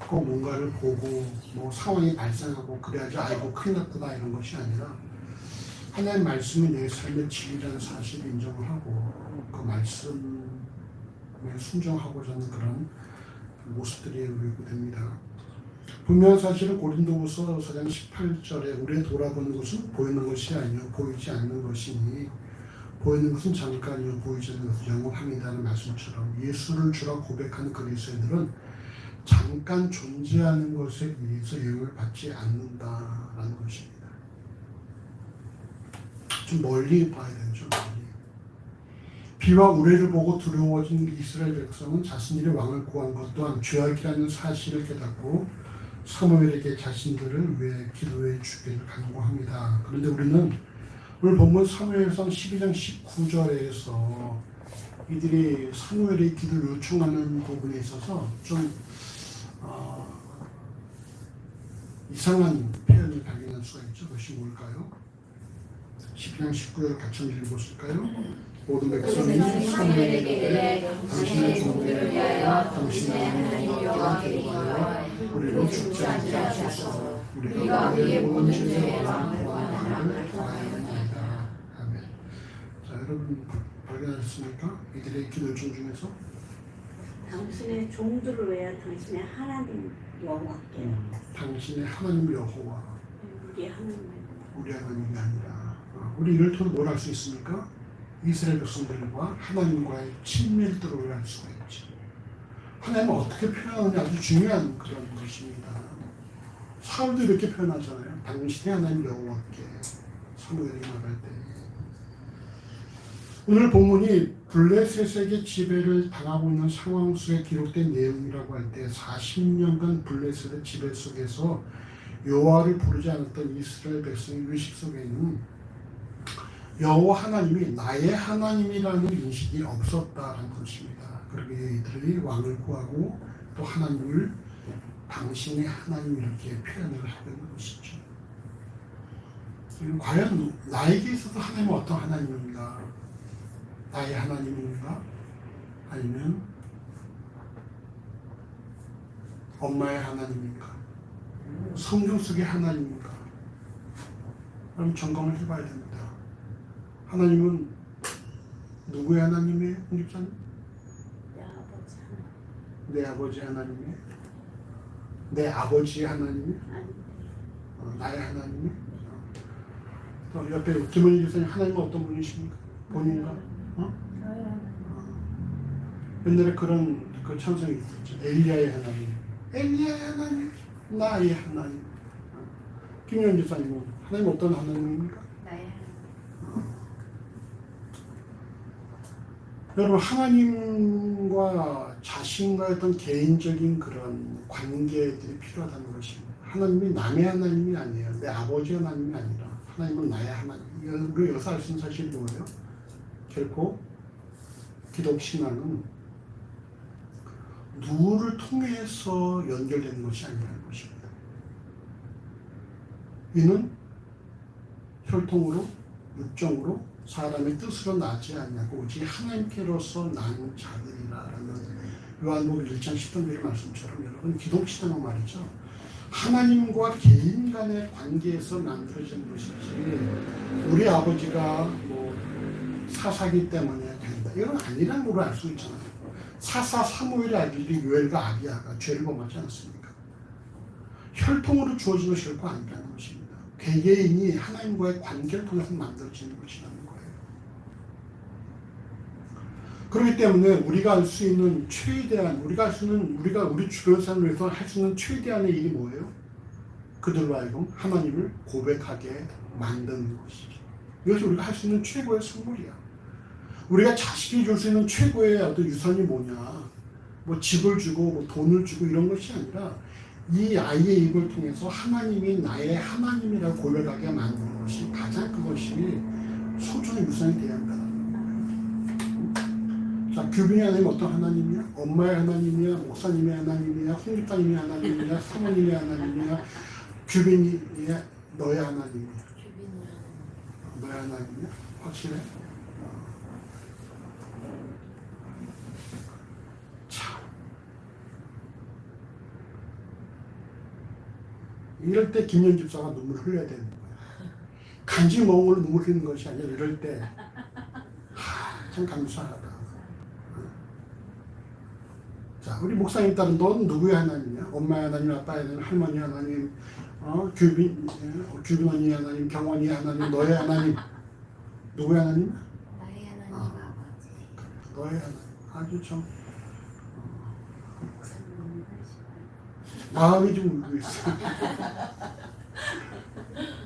꼭 뭔가를 보고 뭐 상황이 발생하고 그래야지 아이고 큰일 났구나 이런 것이 아니라 하나님의 말씀이 내 삶의 진리라는 사실을 인정을 하고 그 말씀에 순종하고자 하는 그런 모습들이 요구됩니다. 분명한 사실은 고린도후서 4장 18절에 우리의 돌아보는 것은 보이는 것이 아니요 보이지 않는 것이니 보이는 것은 잠깐이요 보이지 않는 것은 영원합니다라는 말씀처럼 예수를 주라 고백하는 그리스도인들은 잠깐 존재하는 것에 의해서 영향을 받지 않는다라는 것입니다. 좀 멀리 봐야 되죠. 멀리. 비와 우레를 보고 두려워진 이스라엘 백성은 자신들의 왕을 구한 것 또한 죄악이라는 사실을 깨닫고 사무엘에게 자신들을 위해 기도해 주기를 간구합니다. 그런데 우리는 오늘 본문 사무엘상 12장 19절에서 이들이 사무엘의 기도를 요청하는 부분에 있어서 좀 이상한 표현을 발견할 수가 있죠. 그것이 뭘까요? 12장 19절 같이 한번 읽어보실까요? 모든 백성이 사무엘에게 이르되 당신의 종들을 위하여 당신의 하나님 여호와께 구하여 우리로 죽지 않게 하소서. 우리가 우리의 모든 죄에 왕을 구하는 구하였나이다. 아멘. 자, 여러분 발견하셨습니까? 이들의 기도 요청 중에서 당신의 종들을 위하여 당신의 하나님 여호와께 당신의 하나님 여호와 우리 하나님 우리 하나님이 아니라 우리 이를 통해 뭘 할 수 있습니까? 이스라엘 백성들과 하나님과의 친밀도를 할 수가 있죠. 하나님은 어떻게 표현하느냐 아주 중요한 그런 것입니다. 사울도 이렇게 표현하잖아요. 당신의 하나님 여호와께 사무엘이 나갈 때. 오늘 본문이 블레셋에게 지배를 당하고 있는 상황 속에 기록된 내용이라고 할 때 40년간 블레셋의 지배 속에서 여호와를 부르지 않았던 이스라엘 백성의 의식 속에는 여호와 하나님이 나의 하나님이라는 인식이 없었다는 것입니다. 그러기에 이들이 왕을 구하고 또 하나님을 당신의 하나님 이렇게 표현을 하고 있는 것이죠. 과연 나에게 있어서 하나님은 어떤 하나님인가? 나의 하나님인가? 아니면 엄마의 하나님인가? 성경 속의 하나님인가? 그럼 점검을 해봐야 됩니다. 하나님은 누구의 하나님이에요? 목사님? 내 아버지 하나님이에요? 내 아버지의 하나님이에요? 나의 하나님이에요? 또 옆에 김원희 교사님 하나님은 어떤 분이십니까? 본인가? 옛날에 그런 그 찬송이 있었죠. 엘리야의 하나님, 엘리야의 하나님, 나의 하나님. 김원희 교사님은 하나님 어떤 하나님입니까? 나의 여러분 하나님과 자신과의 어떤 개인적인 그런 관계들이 필요하다는 것입니다. 하나님이 남의 하나님이 아니에요. 내 아버지 하나님이 아니라 하나님은 나의 하나님. 우리가 여기서 알 수 있는 사실이 뭐예요? 결코 기독신앙은 누구를 통해서 연결되는 것이 아니라는 것입니다. 이는 혈통으로, 육정으로, 사람의 뜻으로 나지 않냐고 오직 하나님께로서 난 자들이라라는 요한복음 1장 10절 말씀처럼 여러분 기독신앙은 말이죠. 하나님과 개인 간의 관계에서 만들어진 것이지 우리 아버지가 뭐 사사기 때문에 된다. 이건 아니라는 걸 알 수 있잖아요. 사사 사무엘의 아들이 요엘과 아비야가 죄를 범하지 않습니까? 혈통으로 주어진 것이 결코 아니라는 것입니다. 개개인이 하나님과의 관계를 통해서 만들어지는 것이라는 거예요. 그렇기 때문에 우리가 알 수 있는 최대한 우리가 우리 주변 사람을 위해서 할 수 있는 최대한의 일이 뭐예요? 그들로 하여금 하나님을 고백하게 만드는 것이죠. 이것이 우리가 할 수 있는 최고의 선물이야. 우리가 자식이 줄 수 있는 최고의 어떤 유산이 뭐냐? 뭐 집을 주고 뭐 돈을 주고 이런 것이 아니라 이 아이의 입을 통해서 하나님이 나의 하나님이라고 고백하게 만드는 것이 가장 그것이 소중한 유산이 되어야 한다는 거예요. 자, 규빈이 하나님 어떤 하나님이야? 엄마의 하나님이야? 목사님의 하나님이야? 홍집사님의 하나님이야? 사모님의 하나님이야? 규빈이 너의 하나님이야? 너의 하나님이야? 확실해? 참. 이럴 때 김연 집사가 눈물을 흘려야 되는 거야. 간지 먹은 걸로 눈물 흘리는 것이 아니라 이럴 때 참 감사하다. 자, 우리 목사님 딸은 넌 누구의 하나님이야? 엄마의 하나님, 아빠의 하나님, 할머니 하나님, 규빈 언니 하나님, 경원이 하나님, 너의 하나님. 누구의 하나님? 나의 하나님 아버지. 너의 하나님. 아주 참 마음이 좀 울고 있어.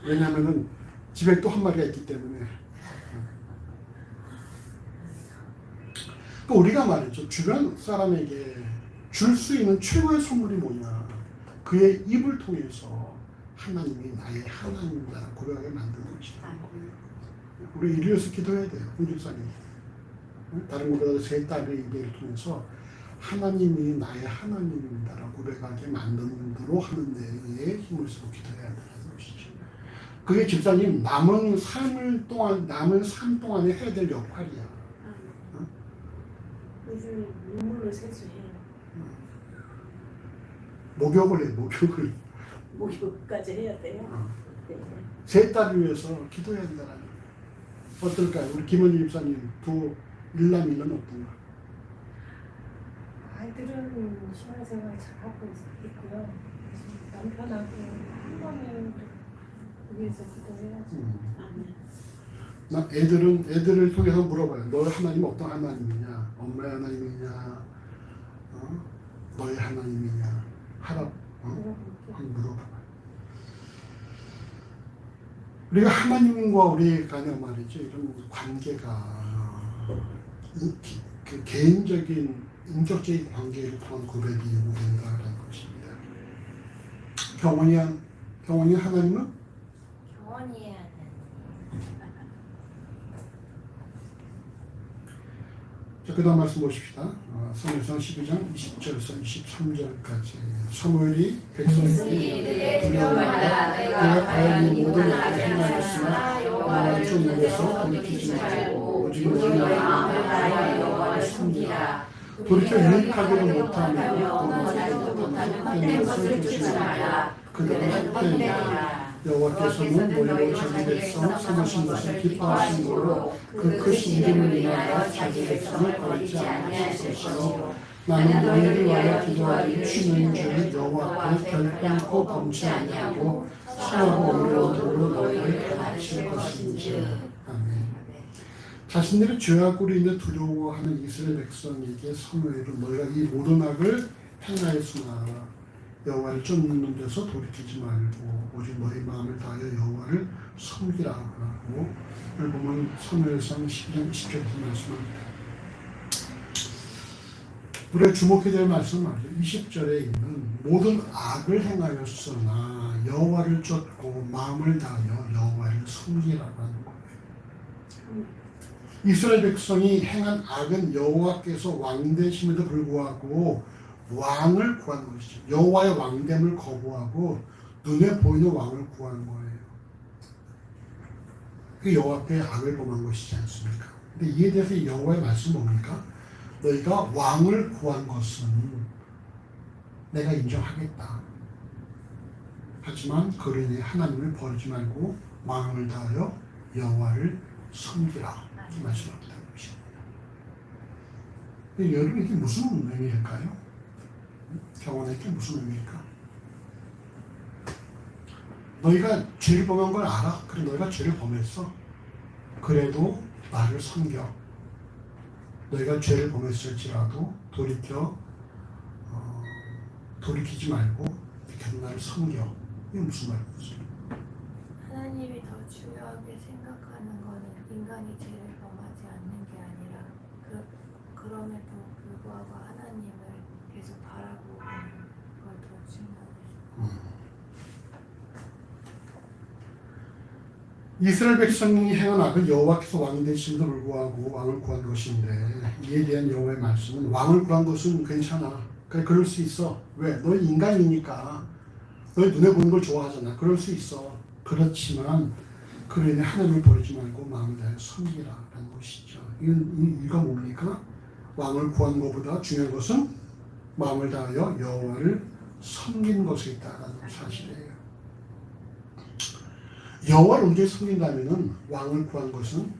왜냐하면은 집에 또 한 마리가 있기 때문에. 또 우리가 말이죠. 주변 사람에게 줄 수 있는 최고의 선물이 뭐냐? 그의 입을 통해서 하나님이 나의 하나님이다 고백하게 만드는 것이다. 우리 일리어서 기도해야 돼요. 홍집사님. 다른 것보다 세 딸의 입을 통해서 하나님이 나의 하나님입니다라고 고백하게 만드는 대로 하는 데에 힘을 쓰고 기도해야 된다는 것이죠. 그게 집사님 남은 삶 동안에 해야 될 역할이야. 요즘 눈물을 세수해요. 목욕을 해, 목욕을. 목욕까지 해야 돼요. 네. 세 딸을 위해서 기도해야 된다는 거예요. 어떨까요? 우리 김원희 집사님 두 일남일녀는 어떤가? 아이들은 신앙생활 잘하고 있고요. 남편하고 한번에 위해서 기도해야죠. 나 애들을 통해서 물어봐요. 너의 하나님은 어떤 하나님이냐? 엄마의 하나님이냐? 너의 하나님이냐? 한번 물어봐요. 우리가 하나님과 우리 간의 말이죠. 이런 관계가 그 개인적인 인격적인 관계를 통한 고백이 요구된다라는 것입니다. 경원이 하나님은? 경원이의 하나님. 자, 그 다음 말씀 보십시다. 사무엘상 12장 20절에서 23절까지 사무엘이 백성에게 두려워하라. 내가 과연 이 모든 일을 행하였으나 여호와를 좀 물어서 돌이키지 말고 오직 너희 마음을 다하여 여호와를 숨기라. 돌이켜 유익하기도 못하며 원하지도 못하는 헛된 것을 주지 말라. 그들은 헛되리라. 여호와께서는 너희로 자기 백성 삼으신 것을 기뻐하신 거로 그 크신 이름을 인하여 자기 백성을 버리지 아니하실 것이요 나는 너희를 위하여 기도하리 주는 줄 여호와께 결단코 범치 아니하고 수하고 의로움으로 너희를 가르칠 것인지. 아멘. 자신들의 죄악으로 인해 두려워하는 이스라엘 백성에게 사무엘은 너희가 이 모든 악을 행하였으나 여호와를 쫓는 데서 돌이키지 말고 오직 너희 마음을 다하여 여호와를 섬기라고 오늘 보면 사무엘상 12장 20절에 말씀합니다. 우리가 주목해야 될 말씀은 말이죠. 20절에 있는 모든 악을 행하였으나 여호와를 쫓고 마음을 다하여 여호와를 섬기라고 하는 거예요. 이스라엘 백성이 행한 악은 여호와께서 왕 되심에도 불구하고 왕을 구한 것이죠. 여호와의 왕됨을 거부하고 눈에 보이는 왕을 구한 거예요. 그 여호와 앞에 악을 범한 것이지 않습니까? 근데 이에 대해서 여호와의 말씀은 뭡니까? 너희가 왕을 구한 것은 내가 인정하겠다. 하지만 그로 인해 하나님을 버리지 말고 마음을 다하여 여호와를 섬기라. 이 말씀합니다. 여러분 이게 무슨 의미일까요? 경원에게 무슨 의미일까? 너희가 죄를 범한 걸 알아. 그래 너희가 죄를 범했어. 그래도 나를 섬겨. 너희가 죄를 범했을지라도 돌이키지 말고 이렇게 나를 섬겨. 이게 무슨 말이지? 하나님이 더 중요하게 생각하는 것은 인간이 죄를 범하지 않는 게 아니라 그럼에도 불구하고 하나님을 계속 바라보고 그걸 더 중요하게. 이스라엘 백성이 행한 악을 여호와께서 왕이 되심에도 불구하고 왕을 구한 것인데 이에 대한 여호와의 말씀은 왕을 구한 것은 괜찮아. 그래 그럴 수 있어. 왜? 너 인간이니까. 너 눈에 보는 걸 좋아하잖아. 그럴 수 있어. 그렇지만 그로 인해 하나님을 버리지 말고 마음을 다해 섬기라라는 것이죠. 이유가 뭡니까? 왕을 구한 것보다 중요한 것은 마음을 다하여 여호와를 섬기는 것에 있다라는 사실이에요. 여호와를 온전히 섬긴다면은 왕을 구한 것은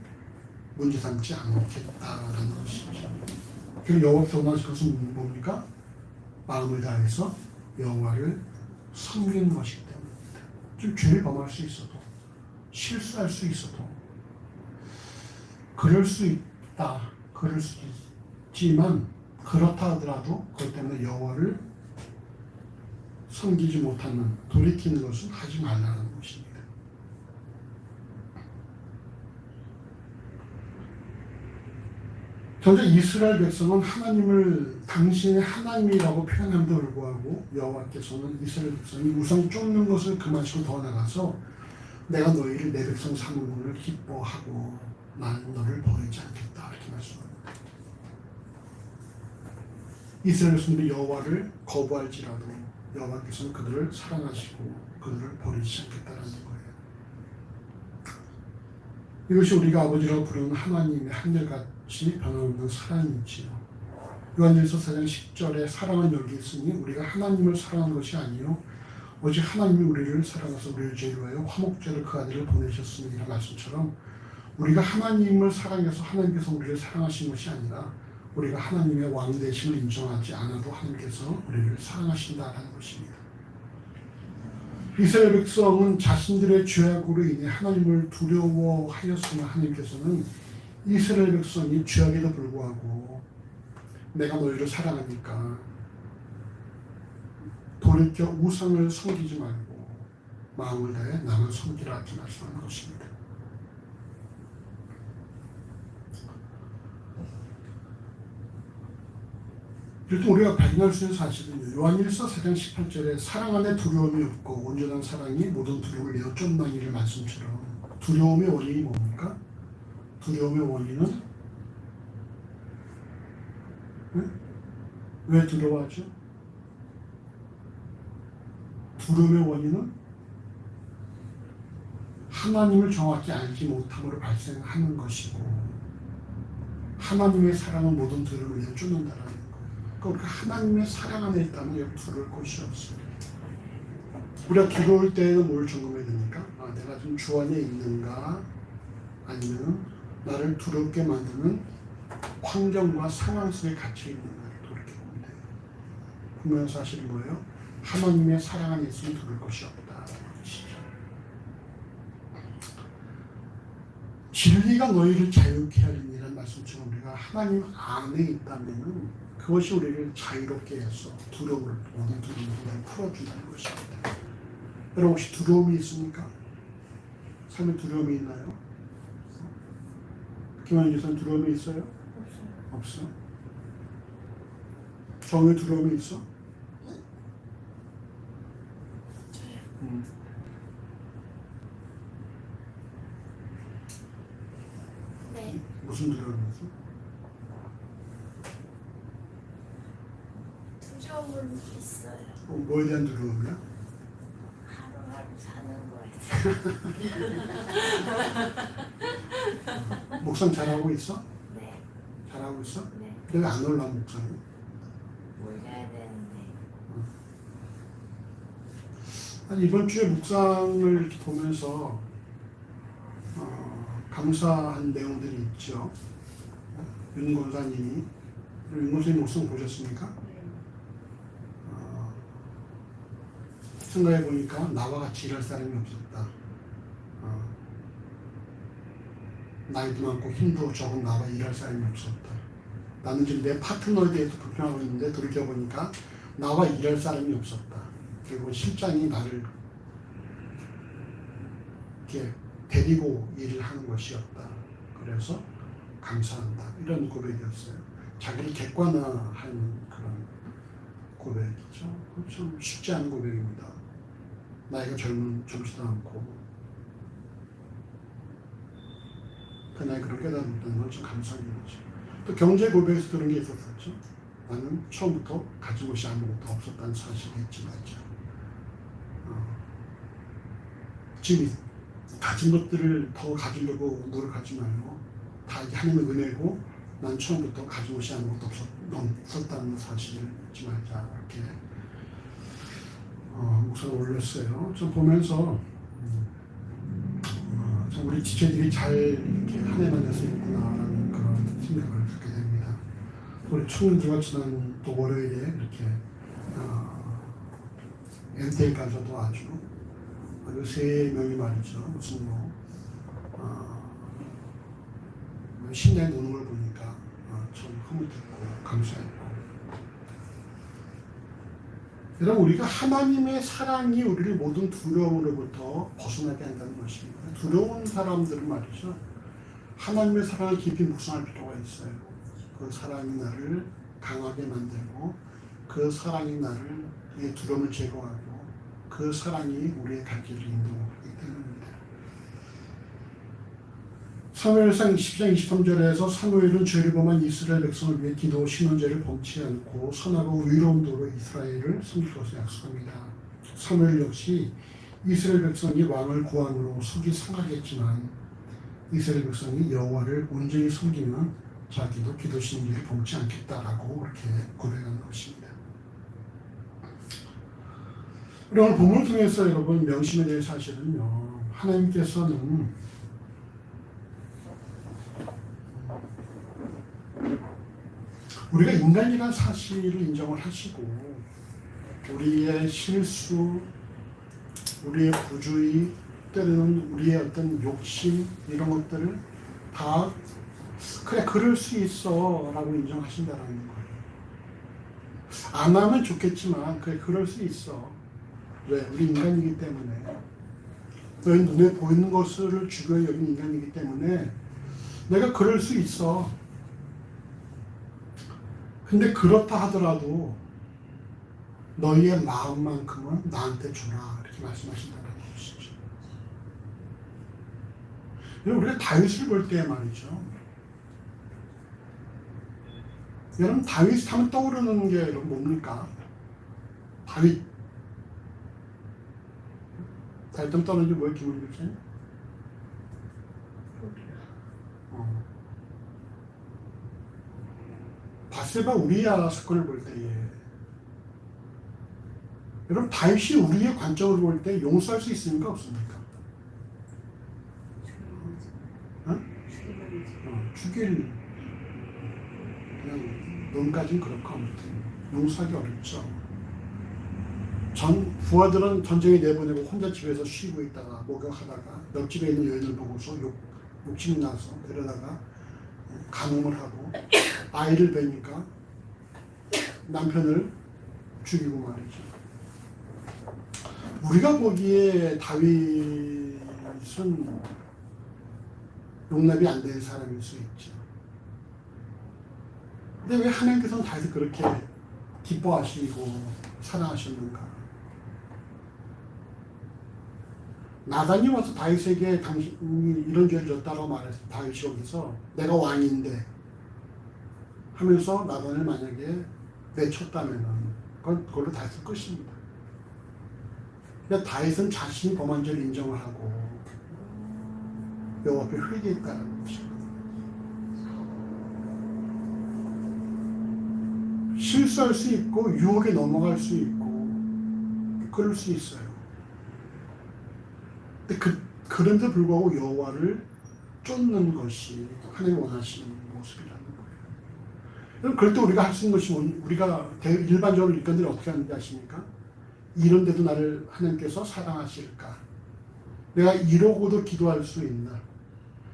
문제 삼지 않겠다라는 것이죠. 그리고 여호와께서 원하시는 것은 뭡니까? 마음을 다해서 여호와를 섬기는 것이기 때문입니다. 좀 죄를 범할 수 있어도 실수할 수 있어도 그럴 수 있다. 그럴 수 있지만 그렇다 하더라도 그것 때문에 여호와를 섬기지 못하는 돌이키는 것은 하지 말라는 것입니다. 정작 이스라엘 백성은 하나님을 당신의 하나님이라고 표현함에도 불구하고 여호와께서는 이스라엘 백성이 우상 쫓는 것을 금하시고 더 나가서 내가 너희를 내 백성 삼음을 기뻐하고 나는 너를 버리지 않겠다 이렇게 말씀합니다. 이스라엘 백성들이 여호와를 거부할지라도 여호와께서는 그들을 사랑하시고 그들을 버리지 않겠다라는 거예요. 이것이 우리가 아버지라고 부르는 하나님의 한결같이 변함없는 사랑이지요. 요한일서 4장 10절에 사랑은 여기 있으니 우리가 하나님을 사랑한 것이 아니요 오직 하나님이 우리를 사랑하사 우리를 죄로 하여 화목제로 그 아들을 보내셨으니 이런 말씀처럼 우리가 하나님을 사랑해서 하나님께서 우리를 사랑하신 것이 아니라 우리가 하나님의 왕 되심을 인정하지 않아도 하나님께서 우리를 사랑하신다라는 것입니다. 이스라엘 백성은 자신들의 죄악으로 인해 하나님을 두려워하였으나 하나님께서는 이스라엘 백성이 죄악에도 불구하고 내가 너희를 사랑하니까 돌이켜 우상을 섬기지 말고 마음을 다해 나만 섬기라 이렇게 말씀하는 것입니다. 이렇게 우리가 발견할 수 있는 사실은 요한일서 4장 18절에 사랑 안에 두려움이 없고 온전한 사랑이 모든 두려움을 내어 쫓나니를 말씀처럼 두려움의 원인이 뭡니까? 두려움의 원인은 왜 두려워하죠? 두려움의 원인은 하나님을 정확히 알지 못함으로 발생하는 것이고 하나님의 사랑은 모든 두려움을 내어 쫓는다라는 거예요. 그러니까 하나님의 사랑 안에 있다면 여기 두려울 것이 없어요. 우리가 두려울 때에는 뭘 점검해야 됩니까? 내가 지금 주 안에 있는가 아니면 나를 두렵게 만드는 환경과 상황 속에 갇혀 있는가를 돌이켜보면 돼요. 분명한 사실이 뭐예요? 하나님의 사랑 안에 있으면 두려울 것이 없다는 것이죠. 진리가 너희를 자유케 하리니라는 말씀처럼 우리가 하나님 안에 있다면은 그것이 우리를 자유롭게 해서 두려움을 모든 두려움을 풀어준다는 것입니다. 여러분 혹시 두려움이 있습니까? 삶에 두려움이 있나요? 김환희 교사는 두려움이 있어요? 없어. 정의 두려움이 있어? 네. 무슨 두려움이 있어? 두려움은 있어요. 뭐에 대한 두려움이야? 하루하루 사는 거에. 목상 잘하고 있어? 네. 잘하고 있어? 네. 근데 왜 안 올라 목상이? 올려야 되는데. 아니, 이번 주에 묵상을 이렇게 보면서 감사한 내용들이 있죠. 윤 권사님이 윤 권사님 묵상 보셨습니까? 생각해 보니까 나와 같이 일할 사람이 없었다. 나이도 많고 힘도 적은 나와 일할 사람이 없었다. 나는 지금 내 파트너에 대해서 불평하고 있는데 돌이켜 보니까 나와 일할 사람이 없었다. 그리고 실장이 나를 이렇게 데리고 일을 하는 것이었다. 그래서 감사한다. 이런 고백이었어요. 자기를 객관화하는 그런 고백이죠. 좀 쉽지 않은 고백입니다. 나이가 젊지도 않고 그날 그런 깨달았다는 건 좀 감사한 일이죠. 또 경제 고백에서 그런 게 있었었죠. 나는 처음부터 가진 것이 아무것도 없었다는 사실이 잊지 말자. 지금 가진 것들을 더 가지려고 노력하지 말고 다 이게 하나님의 은혜고 난 처음부터 가진 것이 아무것도 없었다는 사실을 잊지 말자. 이렇게 목소리 올렸어요. 좀 보면서 참 우리 지체들이 잘 이렇게 한 해 만나서 있구나라는 그런 생각을 갖게 됩니다. 우리 청년들과 지난 또 월요일에 이렇게 MTA까지도 아주 3명이 말이죠. 무슨 신나게 노는 걸 보니까 참 흐뭇했고 감사했고. 여러분 우리가 하나님의 사랑이 우리를 모든 두려움으로부터 벗어나게 한다는 것입니다. 두려운 사람들은 말이죠. 하나님의 사랑을 깊이 묵상할 필요가 있어요. 그 사랑이 나를 강하게 만들고 그 사랑이 나를 이 두려움을 제거하고 그 사랑이 우리의 갈 길을 인도하기 때문입니다. 사무엘상 20장 23절에서 사무엘은 죄를 범한 이스라엘 백성을 위해 기도 신원제를 범치 않고 선하고 의로운 도로 이스라엘을 섬길 것을 약속합니다. 사무엘 역시 이스라엘 백성이 왕을 고함으로 속이 상하겠지만 이스라엘 백성이 여호와를 온전히 섬기면 자기도 기도 신원제를 범치 않겠다라고 이렇게 고백한 것입니다. 오늘 본문을 통해서 여러분 명심해야 될 사실은요. 하나님께서는 우리가 인간이라는 사실을 인정을 하시고 우리의 실수, 우리의 부주의, 때로는 우리의 어떤 욕심 이런 것들을 다 그래 그럴 수 있어 라고 인정하신다는 거예요. 안 하면 좋겠지만 그래 그럴 수 있어. 왜? 우리 인간이기 때문에 너희 눈에 보이는 것을 주교에 여긴 인간이기 때문에 내가 그럴 수 있어. 근데 그렇다 하더라도 너희의 마음만큼은 나한테 주라 이렇게 말씀하신다는 것이죠. 우리가 다윗을 볼 때 말이죠. 여러분 다윗 하면 떠오르는 게 여러분 뭡니까? 다윗 좀 떠오르는 게 뭐예요? 기분이 그렇지? 바세바 우리야 사건을 볼 때에 여러분 다윗이 우리의 관점으로 볼 때 용서할 수 있습니까? 없습니까? 죽일 그냥 놈까지는 그렇고 아무튼 용서하기 어렵죠. 부하들은 전쟁에 내보내고 혼자 집에서 쉬고 있다가 목욕하다가 옆집에 있는 여인을 보고서 욕심이 나서 데려다가 간음을 하고 아이를 뵈니까 남편을 죽이고 말이죠. 우리가 보기에 다윗은 용납이 안 되는 사람일 수 있죠. 근데 왜 하나님께서는 다윗을 그렇게 기뻐하시고 사랑하셨는가? 나단이 와서 다윗에게 당신이 이런 죄를 졌다고 말해서 다윗이 여기서 내가 왕인데 하면서 나단을 만약에 내쳤다면 그걸로 다윗을 끝입니다. 근데 다윗은 자신이 범한 죄를 인정을 하고 여호와 앞에 회개했다는 것입니다. 실수할 수 있고 유혹에 넘어갈 수 있고 그럴 수 있어요. 근데 그런데 불구하고 여호와를 쫓는 것이 하나님 원하시는 모습이라는 거예요. 그럴 때 우리가 할 수 있는 것이 우리가 일반적으로 일꾼들이 어떻게 하는지 아십니까? 이런데도 나를 하나님께서 사랑하실까? 내가 이러고도 기도할 수 있나?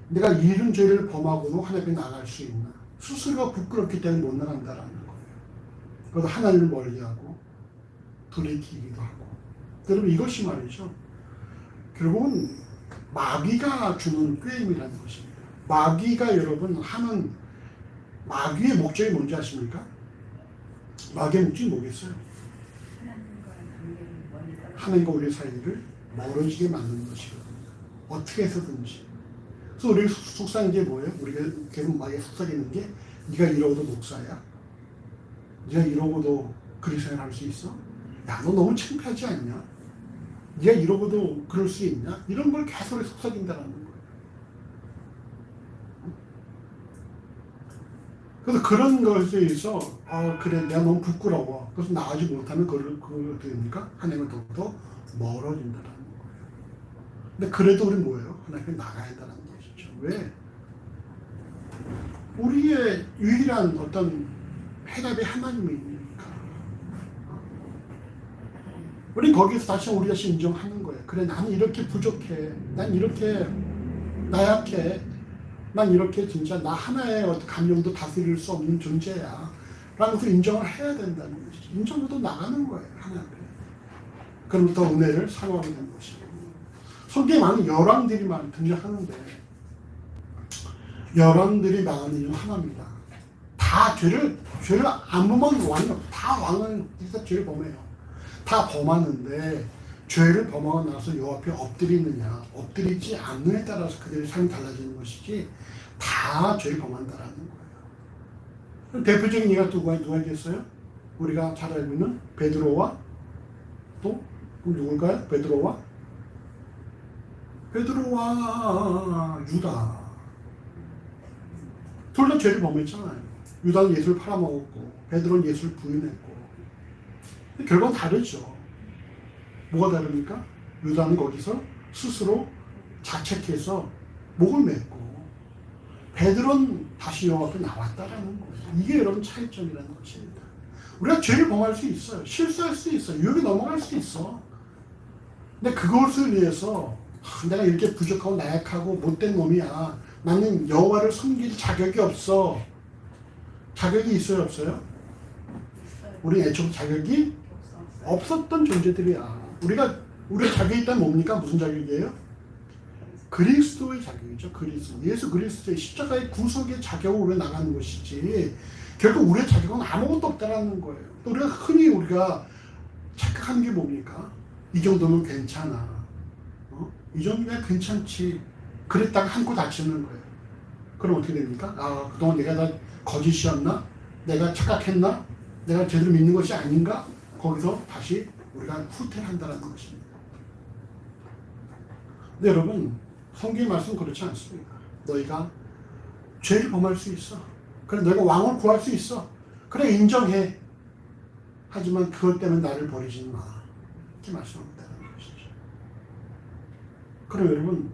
내가 이런 죄를 범하고도 하나님 앞에 나갈 수 있나? 스스로가 부끄럽기 때문에 못 나간다라는 거예요. 그래서 하나님을 멀리하고 돌이키기도 하고. 여러분 이것이 말이죠. 결국은 마귀가 주는 꾀임이라는 것입니다. 마귀가 여러분 하는 마귀의 목적이 뭔지 아십니까? 마귀의 목적이 뭐겠어요? 하나님과 우리 사이를 멀어지게 만드는 것이거든요. 어떻게 해서든지. 그래서 우리 속삭이는 게 뭐예요? 우리가 계속 많이 속삭이는 게 네가 이러고도 목사야? 네가 이러고도 그리스도인 할 수 있어? 야, 너 너무 창피하지 않냐? 네가 이러고도 그럴 수 있냐? 이런 걸 계속 속삭인다는 거예요. 그래서 그런 것에 있어 그래 내가 너무 부끄러워. 그래서 나가지 못하면 그걸 어떻게 됩니까? 하나님을 더욱더 멀어진다는 거예요. 근데 그래도 우리 뭐예요? 하나님께 나가야 한다는 것이죠. 왜? 우리의 유일한 어떤 해답이 하나님이니까. 우리 거기서 다시 우리 자신 인정하는 거예요. 그래 나는 이렇게 부족해. 난 이렇게 나약해. 난 이렇게 진짜 나 하나의 어떤 감정도 다스릴 수 없는 존재야. 라는 것을 인정을 해야 된다는 것이죠. 인정부터 나가는 거예요. 하나님 앞에. 그럼부터 은혜를 사모하게 되는 것이고. 성경에 많은 열왕들이 많이 등장하는데 열왕들이 망한 이유는 하나입니다. 다 죄를 안 범한 왕이 다 왕은 죄를 범해요. 다 범하는데 죄를 범하고 나서 여호와 앞에 엎드리느냐 엎드리지 않느냐에 따라서 그들의 삶이 달라지는 것이지 다 죄를 범한다라는 거예요. 대표적인 예가 누가 있겠어요? 우리가 잘 알고 있는 베드로와 또 누굴까요? 베드로와 유다 둘 다 죄를 범했잖아요. 유다는 예수를 팔아먹었고 베드로는 예수를 부인했고 결과는 다르죠. 뭐가 다릅니까? 유다는 거기서 스스로 자책해서 목을 맸고 베드로는 다시 여호와 앞에 나왔다라는 거예요. 이게 여러분 차이점이라는 것입니다. 우리가 죄를 범할 수 있어요. 실수할 수 있어요. 유혹에 넘어갈 수 있어. 근데 그것을 위해서 내가 이렇게 부족하고 나약하고 못된 놈이야. 나는 여호와를 섬길 자격이 없어. 자격이 있어요, 없어요? 우리 애초부터 자격이 없었던 존재들이야. 우리가 자격이 있다면 뭡니까? 무슨 자격이에요? 그리스도의 자격이죠. 예수 그리스도의 십자가의 구속의 자격으로 우리가 나가는 것이지 결국 우리의 자격은 아무것도 없다라는 거예요. 또 우리가 착각하는 게 뭡니까? 이 정도면 괜찮아. 이 정도면 괜찮지. 그랬다가 한코 다치는 거예요. 그럼 어떻게 됩니까? 그동안 내가 다 거짓이었나? 내가 착각했나? 내가 제대로 믿는 것이 아닌가? 거기서 다시 우리가 후퇴한다는 것입니다. 근데 여러분 성경의 말씀은 그렇지 않습니다. 너희가 죄를 범할 수 있어. 그래 너희가 왕을 구할 수 있어. 그래 인정해. 하지만 그것 때문에 나를 버리지 마. 이렇게 말씀합니다는 것이죠. 그럼 여러분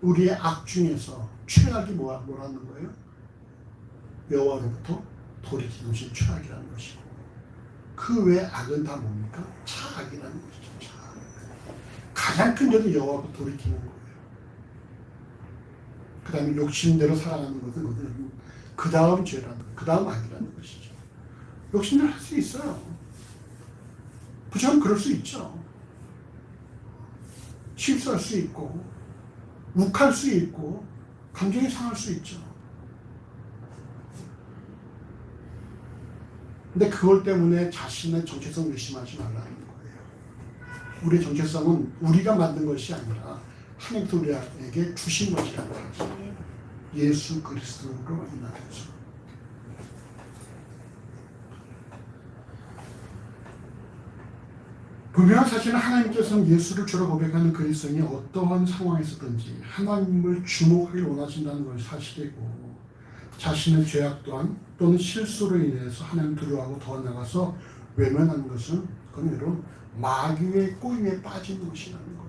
우리의 악 중에서 최악이 뭐라는 거예요? 여호와로부터 돌이키는 것이 최악이라는 것이고 그 외 악은 다 뭡니까? 차악이라는 것이죠. 차악. 가장 큰 죄는 여호와로부터 돌이키는 거예요. 그 다음에 욕심대로 살아가는 것은 그 다음 죄라는 거예요. 그 다음 악이라는 것이죠. 욕심대로 할 수 있어요. 부정은 그럴 수 있죠. 실수할 수 있고 욱할 수 있고 감정이 상할 수 있죠. 근데 그걸 때문에 자신의 정체성을 의심하지 말라는 거예요. 우리의 정체성은 우리가 만든 것이 아니라 하나님께서 우리에게 주신 것이라는 사실. 예수 그리스도로 인하여서. 분명한 사실은 하나님께서는 예수를 주로 고백하는 그리스도인이 어떠한 상황에서든지 하나님을 주목하길 원하신다는 것이 사실이고 자신의 죄악 또는 실수로 인해서 하나님 두려워하고 더 나가서 외면하는 것은 그건 여러분 마귀의 꼬임에 빠진 것이라는 거예요.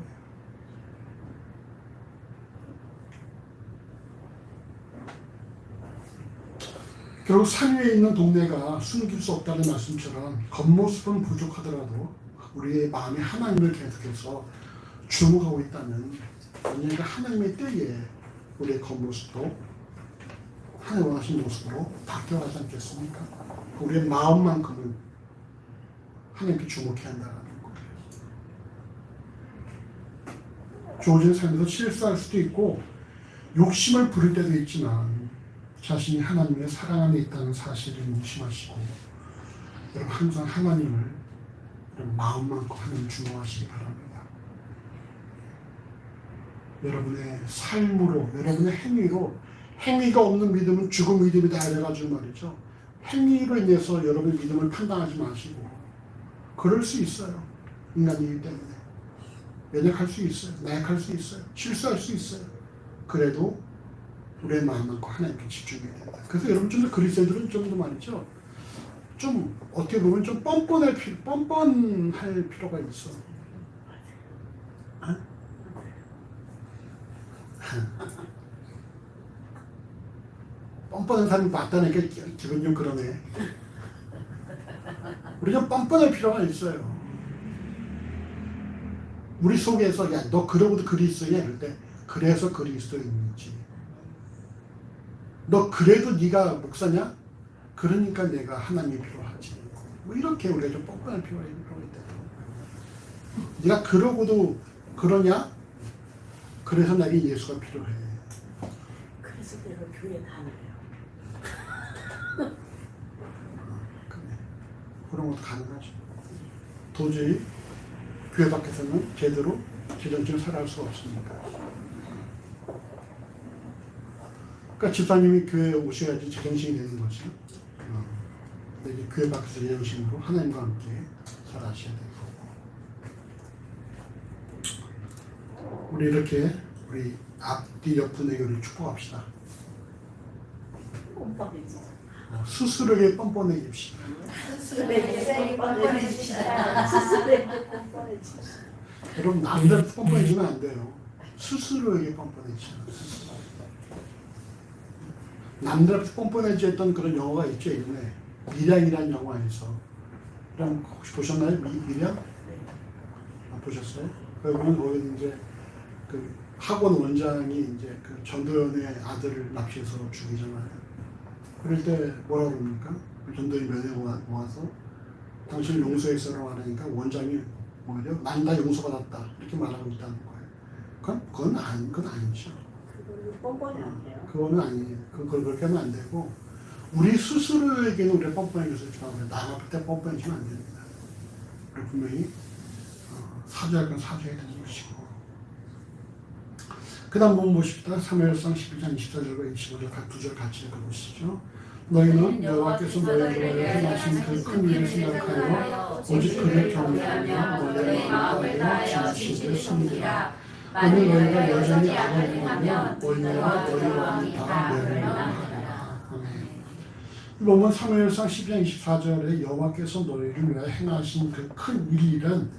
결국 산 위에 있는 동네가 숨길 수 없다는 말씀처럼 겉모습은 부족하더라도 우리의 마음이 하나님을 계속해서 주목하고 있다면 언젠가 하나님의 때에 우리의 겉모습도 하나님 원하신 모습으로 바뀌어가지 않겠습니까? 우리의 마음만큼은 하나님께 주목해야 한다는 거예요. 주어진 삶에서 실수할 수도 있고 욕심을 부릴 때도 있지만 자신이 하나님의 사랑 안에 있다는 사실을 인식하시고 여러분 항상 하나님을 마음만큼 하나님 주목하시기 바랍니다. 여러분의 삶으로, 여러분의 행위로, 행위가 없는 믿음은 죽은 믿음이다 이래가지고 말이죠. 행위로 인해서 여러분의 믿음을 판단하지 마시고, 그럴 수 있어요. 인간이기 때문에. 연약할 수 있어요. 나약할 수 있어요. 실수할 수 있어요. 그래도 우리의 마음만큼 하나님께 집중해야 된다. 그래서 여러분 좀 더 그리스도인들은 좀 더 말이죠. 좀 어떻게 보면 좀 뻔뻔할 필요가 있어. 뻔뻔한 사람이 맞다니까 기분 좀 그러네. 우리 좀 뻔뻔할 필요가 있어요. 우리 속에서 야 너 그러고도 그리스도냐 이럴 때 그래서 그리스도인이지. 너 그래도 네가 목사냐? 그러니까 내가 하나님이 필요하지. 뭐 이렇게 우리가 좀 뻔뻔할 필요가 있다. 네가 그러고도 그러냐? 그래서 나에게 예수가 필요해. 그래서 내가 교회 다녀요. 그런 것도 가능하죠. 도저히 교회 밖에서는 제대로 제정신을 살아갈 수가 없으니까. 그러니까 집사님이 교회에 오셔야지 제정신이 되는 거죠. 근데 이제 교회 밖에서 제정신으로 하나님과 함께 살아가셔야 되고. 우리 이렇게 우리 앞뒤 옆분에게 우리 축복합시다. 스스로에게 뻔뻔해집시다. 스스로에게 뻔뻔해집시다. 스스로에게 뻔뻔해집시다. 여러분 남들 뻔뻔해지면 안 돼요. 스스로에게 뻔뻔해지시다. 남들한테 뻔뻔해졌던 그런 영화가 있죠. 이번에 미량이라는 영화에서. 그럼 혹시 보셨나요? 미량? 보셨어요? 그러면 거기 이제 그 학원 원장이 이제 그 전도연의 아들을 납치해서 죽이잖아요. 그럴 때 뭐라고 그럽니까? 전도연이 면회 모아서 당신을 용서했어라고 하니까 원장이 뭐래요? 난 다 용서받았다 이렇게 말하고 있다는 거예요. 그건 아니죠. 그거는 뻔뻔히 안 돼요. 그거는 아니에요. 그걸 그렇게 하면 안 되고 우리 스스로에게는 우리가 뻔뻔해져서 중요해요. 남 앞에 때 뻔뻔해지면 안 됩니다. 우리 분명히 사죄할 건 사죄해야 되는 것이고. 그 다음 한번 보십시다. 사무엘상 12장 24절과 25절 각 두 절 같이 읽어보시죠. 너희는 여호와께서 너희를 위하여 행하신 그 큰 일을 생각하여 오직 그를 경외하며 너희의 마음에다 진실을 숨기라. 만일 너희가 여전히 악을 행하면 너희와 너희 왕이 다 멸망하리라. 보면 사무엘상 12장 24절에 여호와께서 너희를 위하여 행하신 그 큰 일은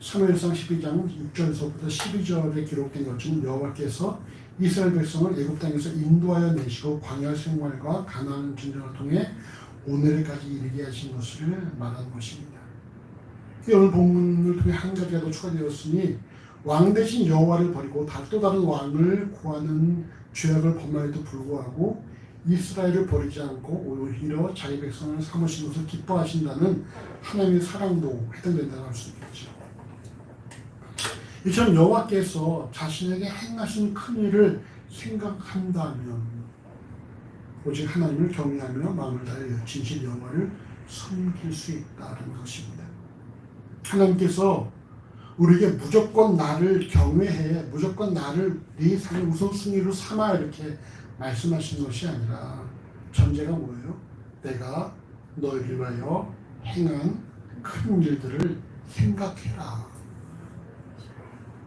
사무엘상 12장 6절에서부터 12절에 기록된 것처럼 여호와께서 이스라엘 백성을 애굽 땅에서 인도하여 내시고 광야 생활과 가나안 전쟁을 통해 오늘까지 이르게 하신 것을 말하는 것입니다. 오늘 본문을 통해 한 가지가 더 추가되었으니 왕 대신 여호와를 버리고 또 다른 왕을 구하는 죄악을 범하에도 불구하고 이스라엘을 버리지 않고 오히려 자기 백성을 삼으신 것을 기뻐하신다는 하나님의 사랑도 해당된다고 할 수 있겠죠. 이처럼 여호와께서 자신에게 행하신 큰 일을 생각한다면 오직 하나님을 경외하며 마음을 다하여 진실 여호와를 섬길 수 있다는 것입니다. 하나님께서 우리에게 무조건 나를 경외해, 무조건 나를 네 삶의 우선순위로 삼아 이렇게 말씀하신 것이 아니라 전제가 뭐예요? 내가 너희를 위하여 행한 큰 일들을 생각해라.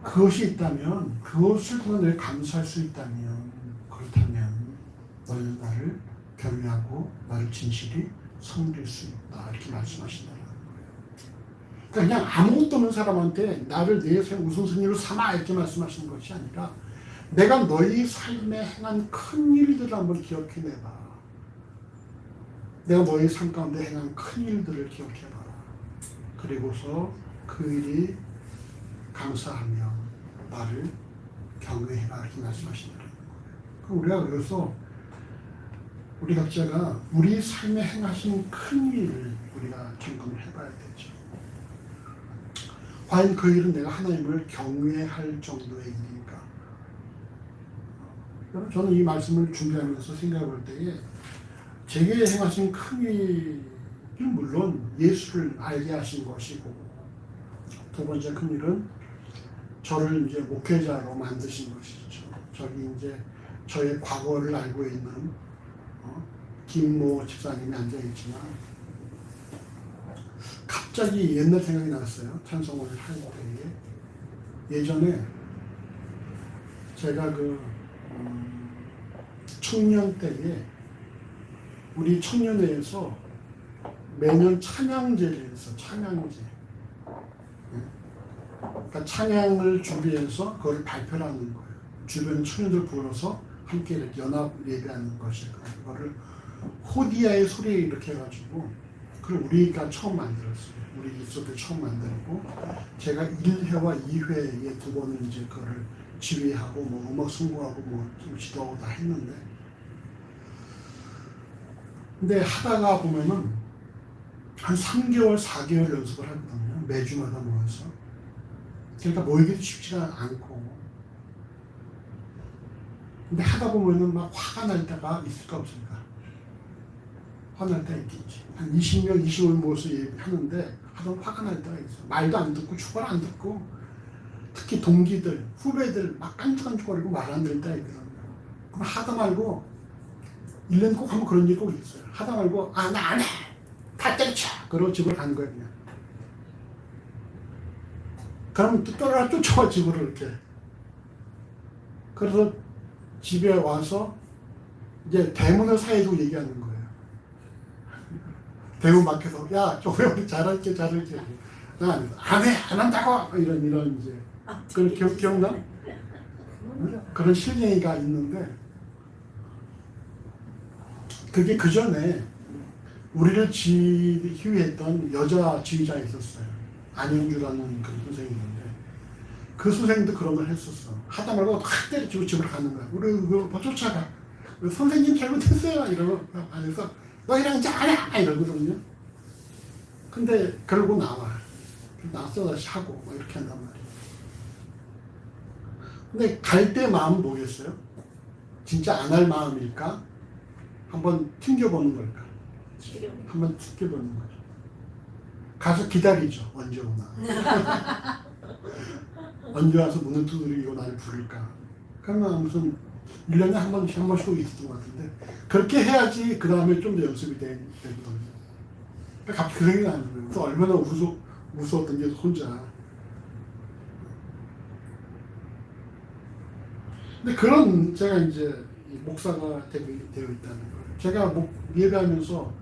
그것이 있다면, 그것을 통해 내가 감사할 수 있다면, 그렇다면 너희는 나를 경외하고 나를 진실히 섬길 수 있다 이렇게 말씀하신다는 거예요. 그러니까 그냥 아무것도 없는 사람한테 나를 내 삶의 우선순위로 삼아 이렇게 말씀하시는 것이 아니라 내가 너희 삶에 행한 큰 일들을 한번 기억해내봐. 내가 너희 삶 가운데 행한 큰 일들을 기억해봐라. 그리고서 그 일이 감사하며 나를 경외해라 이렇게 말씀하신다는 거예요. 그럼 우리가 그래서 우리 각자가 우리 삶에 행하신 큰 일을 우리가 점검을 해봐야 되죠. 과연 그 일은 내가 하나님을 경외할 정도의 일인가? 저는 이 말씀을 준비하면서 생각해 볼 때에 제게 행하신 큰 일은 물론 예수를 알게 하신 것이고 두 번째 큰 일은 저를 이제 목회자로 만드신 것이죠. 저기 이제 저의 과거를 알고 있는 김모 집사님이 앉아 있지만 갑자기 옛날 생각이 났어요. 찬송을 할 때에 예전에 제가 그 청년 때에 우리 청년회에서 매년 찬양제를 했어. 찬양제. 그러니까 찬양을 준비해서 그걸 발표를 하는 거예요. 주변 청년들 불러서 함께 이렇게 연합 예배하는 것이거든요. 그거를 호디아의 소리 이렇게 해가지고 그걸 우리가 처음 만들었어요. 우리 기수들 처음 만들고 제가 1회와 2회에 두 번을 이제 그거를 지휘하고 뭐 음악 선고하고 뭐 좀 지도하고 다 했는데 근데 하다가 보면은 한 3개월, 4개월 연습을 하거든요. 매주마다 모여서. 그러니까 모이기도 쉽지가 않고. 근데 하다 보면은 막 화가 날 때가 있을까 없을까? 화날 때가 있겠지. 한 20명, 25명 모여서 얘기하는데 하다 보면 화가 날 때가 있어. 말도 안 듣고 축구를 안 듣고 특히 동기들, 후배들 막 깐죽깐죽거리고 말 안 들을 때가 있거든요. 그럼 하다 말고 1년에 꼭 한번 그런 일이 꼭 있어요. 하다 말고 아, 나 안 해! 다 때려쳐! 그러고 집을 가는 거예요 그냥. 그러면 또 쫓아와 집으로 이렇게. 그래서 집에 와서 이제 대문을 사이로 얘기하는 거예요. 대문 밖에서 야, 저 왜 잘할게. 나 안 해! 안 한다고! 이런 이제 그런 기억나? 그런 실갱이가 있는데 그게 그 전에 우리를 지휘했던 여자 지휘자가 있었어요. 안영주라는 그 선생님인데 그 선생님도 그런 걸 했었어. 하다 말고 확 때려치고 집으로 가는 거야. 우리 그거 쫓아가. 선생님 잘못했어요. 이러고 안에서 너희랑 이제 안 해! 이러거든요. 근데 결국 나와. 나서 다시 하고 뭐 이렇게 한단 말이에요. 근데 갈 때 마음은 뭐겠어요? 진짜 안 할 마음일까? 한번 튕겨보는 걸까? 한번 튕겨보는 거죠. 가서 기다리죠. 언제 오나. 언제 와서 문을 두드리고 나를 부를까. 그러면 무슨 1년에 한 번씩 꼭 있었던 것 같은데 그렇게 해야지 그 다음에 좀 더 연습이 되거든요. 갑자기 그 생각이 나는 거예요. 또 얼마나 무서웠던 게 혼자. 근데 그런 제가 이제 목사가 되어 있다는 거예요. 제가 예배하면서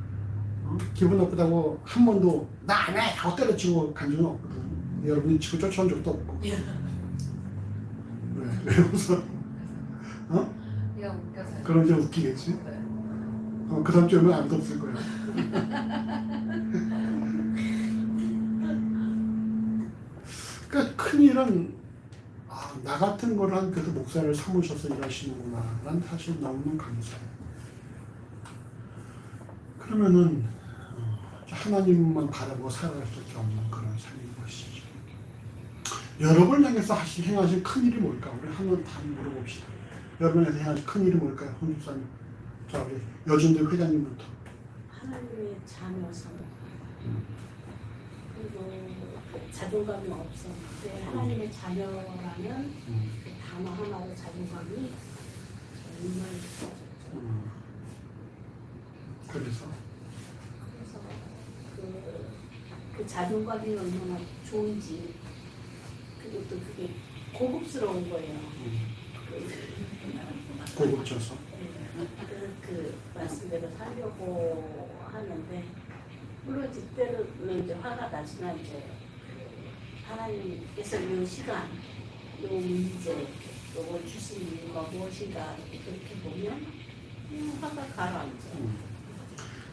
기분 나쁘다고 한 번도 나 안 해! 하고 때려치고 간 적은 없거든요. 여러분이 치고 쫓아온 적도 없고. 왜 웃어? 그냥 웃겨서요. 그럼 이제 웃기겠지? 네. 그 다음 주에는 아무도 없을 거야. 그러니까 큰일은 나 같은 거를 한 그래도 목사를 삼으셔서 일하시는구나. 난 사실 너무너무 감사해. 그러면은 하나님만 바라보고 살아갈 수밖에 없는 그런 삶인 것이죠. 여러분을 향해서 행하신 큰일이 뭘까? 우리 한번 다 물어봅시다. 여러분을 향해서 행하신 큰일이 뭘까요? 홍 집사님. 자, 우리 여준대 회장님부터. 하나님의 자녀성. 그리고 자존감이 없었는데 하나님의 자녀라면 그 단어 하나로 자존감이 정말 높아졌죠. 그래서 그 자존감이 얼마나 좋은지 그리고 또 그게 고급스러운 거예요. 고급져서. 그 말씀대로 살려고 하는데 물론 그때는 이제 화가 나지만 이제 하나님께서 이 시간, 이 문제, 이걸 주신 이유가 무엇인가 그렇게 보면 화가 가라앉죠.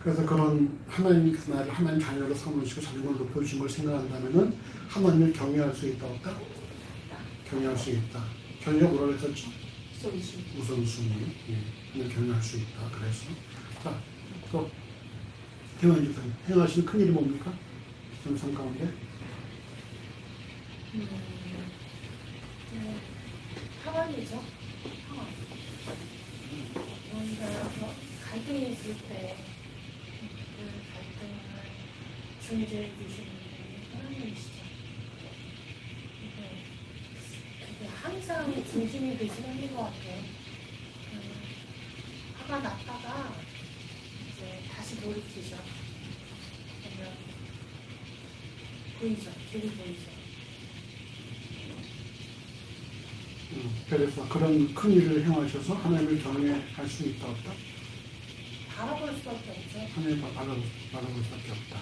그래서 그런 하나님 그날 하나님 자녀로 삼으시고 자존감을 높여주신 걸 생각한다면은 하나님을 경외할 수 있다 없다? 경외할 수 있다. 경외가 뭐라고 했었죠? 우선순위. 하나님 경외할 수 있다. 그래서 자, 또 김원희 집사님 행하시는 큰일이 뭡니까? 전상 가운데? 상황이죠. 상황. 뭔가 갈등이 있을 때 그 갈등을 중재해 주시는 분이 하나님이시죠. 항상 중심이 되시는 것 같아요. 화가 났다가 이제 다시 돌이키죠. 그러면 보이죠. 길이 보이죠. 그래서 그런 큰 일을 행하셔서 하나님을 경외할 수 있다 없다? 바라볼 수밖에 없죠. 하나님을 바라볼 수밖에 없다.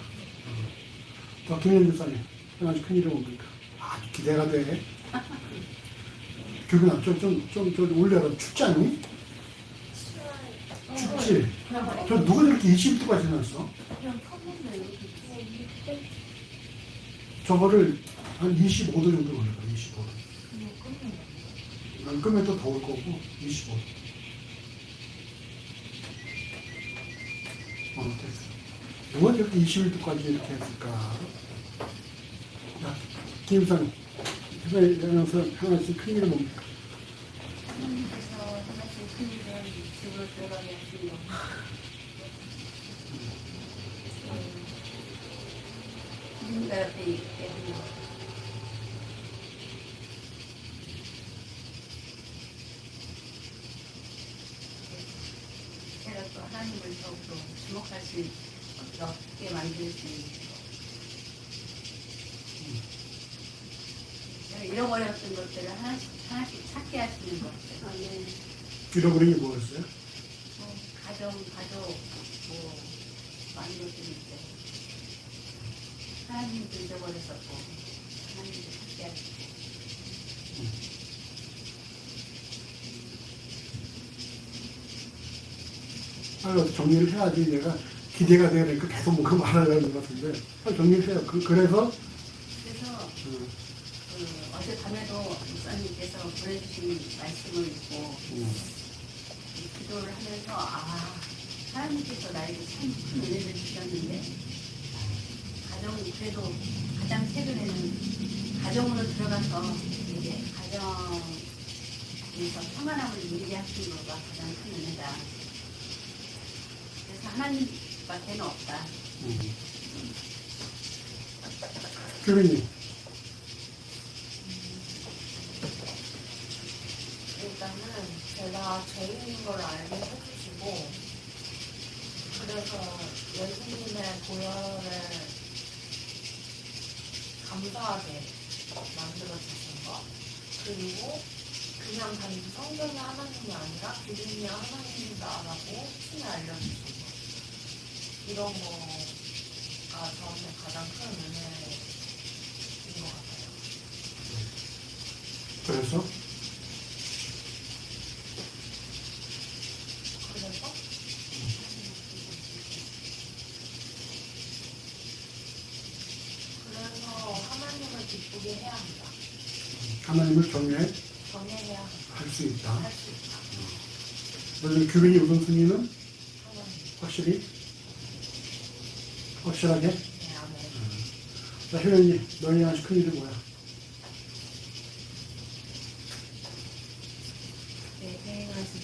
더 김현 교사님, 하나님 큰 일이 옵니까? 아주 기대가 돼. 규빈아, 좀 올려라. 춥지 않니? 춥지? 저 누가 이렇게 20도까지 지났어? 그냥 폈는데 이렇게 저거를 한 25도 정도 올려봐, 25도. 그냥 끊는 난 끄면 또 더울 거고, 25도. 됐어. 누가 이렇게 21도까지 이렇게 했을까? 자, 김상, 하나님께서 하나씩 큰 일을 뭡니까? 하나님께서 하나씩 큰 일을 집으로 들어가게 하시고 누군가 옆에 있기 때문에 제가 또 하나님을 더욱더 주목할 수 있게 만들 수 있고 제가 잃어버렸던 것들을 하나씩 찾게 하시는 것 같아요. 잃어버린 게 뭐였어요? 가족, 뭐, 많은 것들이 있죠. 하나님도 잊어버렸었고, 하나님도 찾게 하시고. 빨리 정리를 해야지. 내가 기대가 되니까 계속 뭔가 말하려는 것 같은데. 빨리 정리를 해요. 그래서, 그래서, 어젯밤에도 목사님께서 보내주신 말씀을 읽고, 기도를 하면서, 하나님께서 나에게 참 큰 은혜를 주셨는데, 그래도 가장 최근에는 가정으로 들어가서 이제 가정에서 평안함을 누리게 하신 거가 가장 큰 은혜다. 그래서 하나님밖에는 없다. 교빈님. 일단은 제가 죄인인 걸 알게 해주시고 그래서 예수님의 보혈을 감사하게 만들어주신 것 그리고 그냥 단지 성경의 하나님이 아니라 주님이 하나님이다라고 친히 알려주신 것 이런 거가 저한테 가장 큰 은혜인 것 같아요. 그래서? 그래서 하나님을 기쁘게 해야 합니다. 하나님을 경외할 경외해야 합니다. 수 있다. 할 수 있다. 너희 교빈이 우선순위는 하나님. 확실히? 확실하게? 네, 아멘. 자, 효연이, 너희 아주 큰 일이 뭐야? 내 생각하신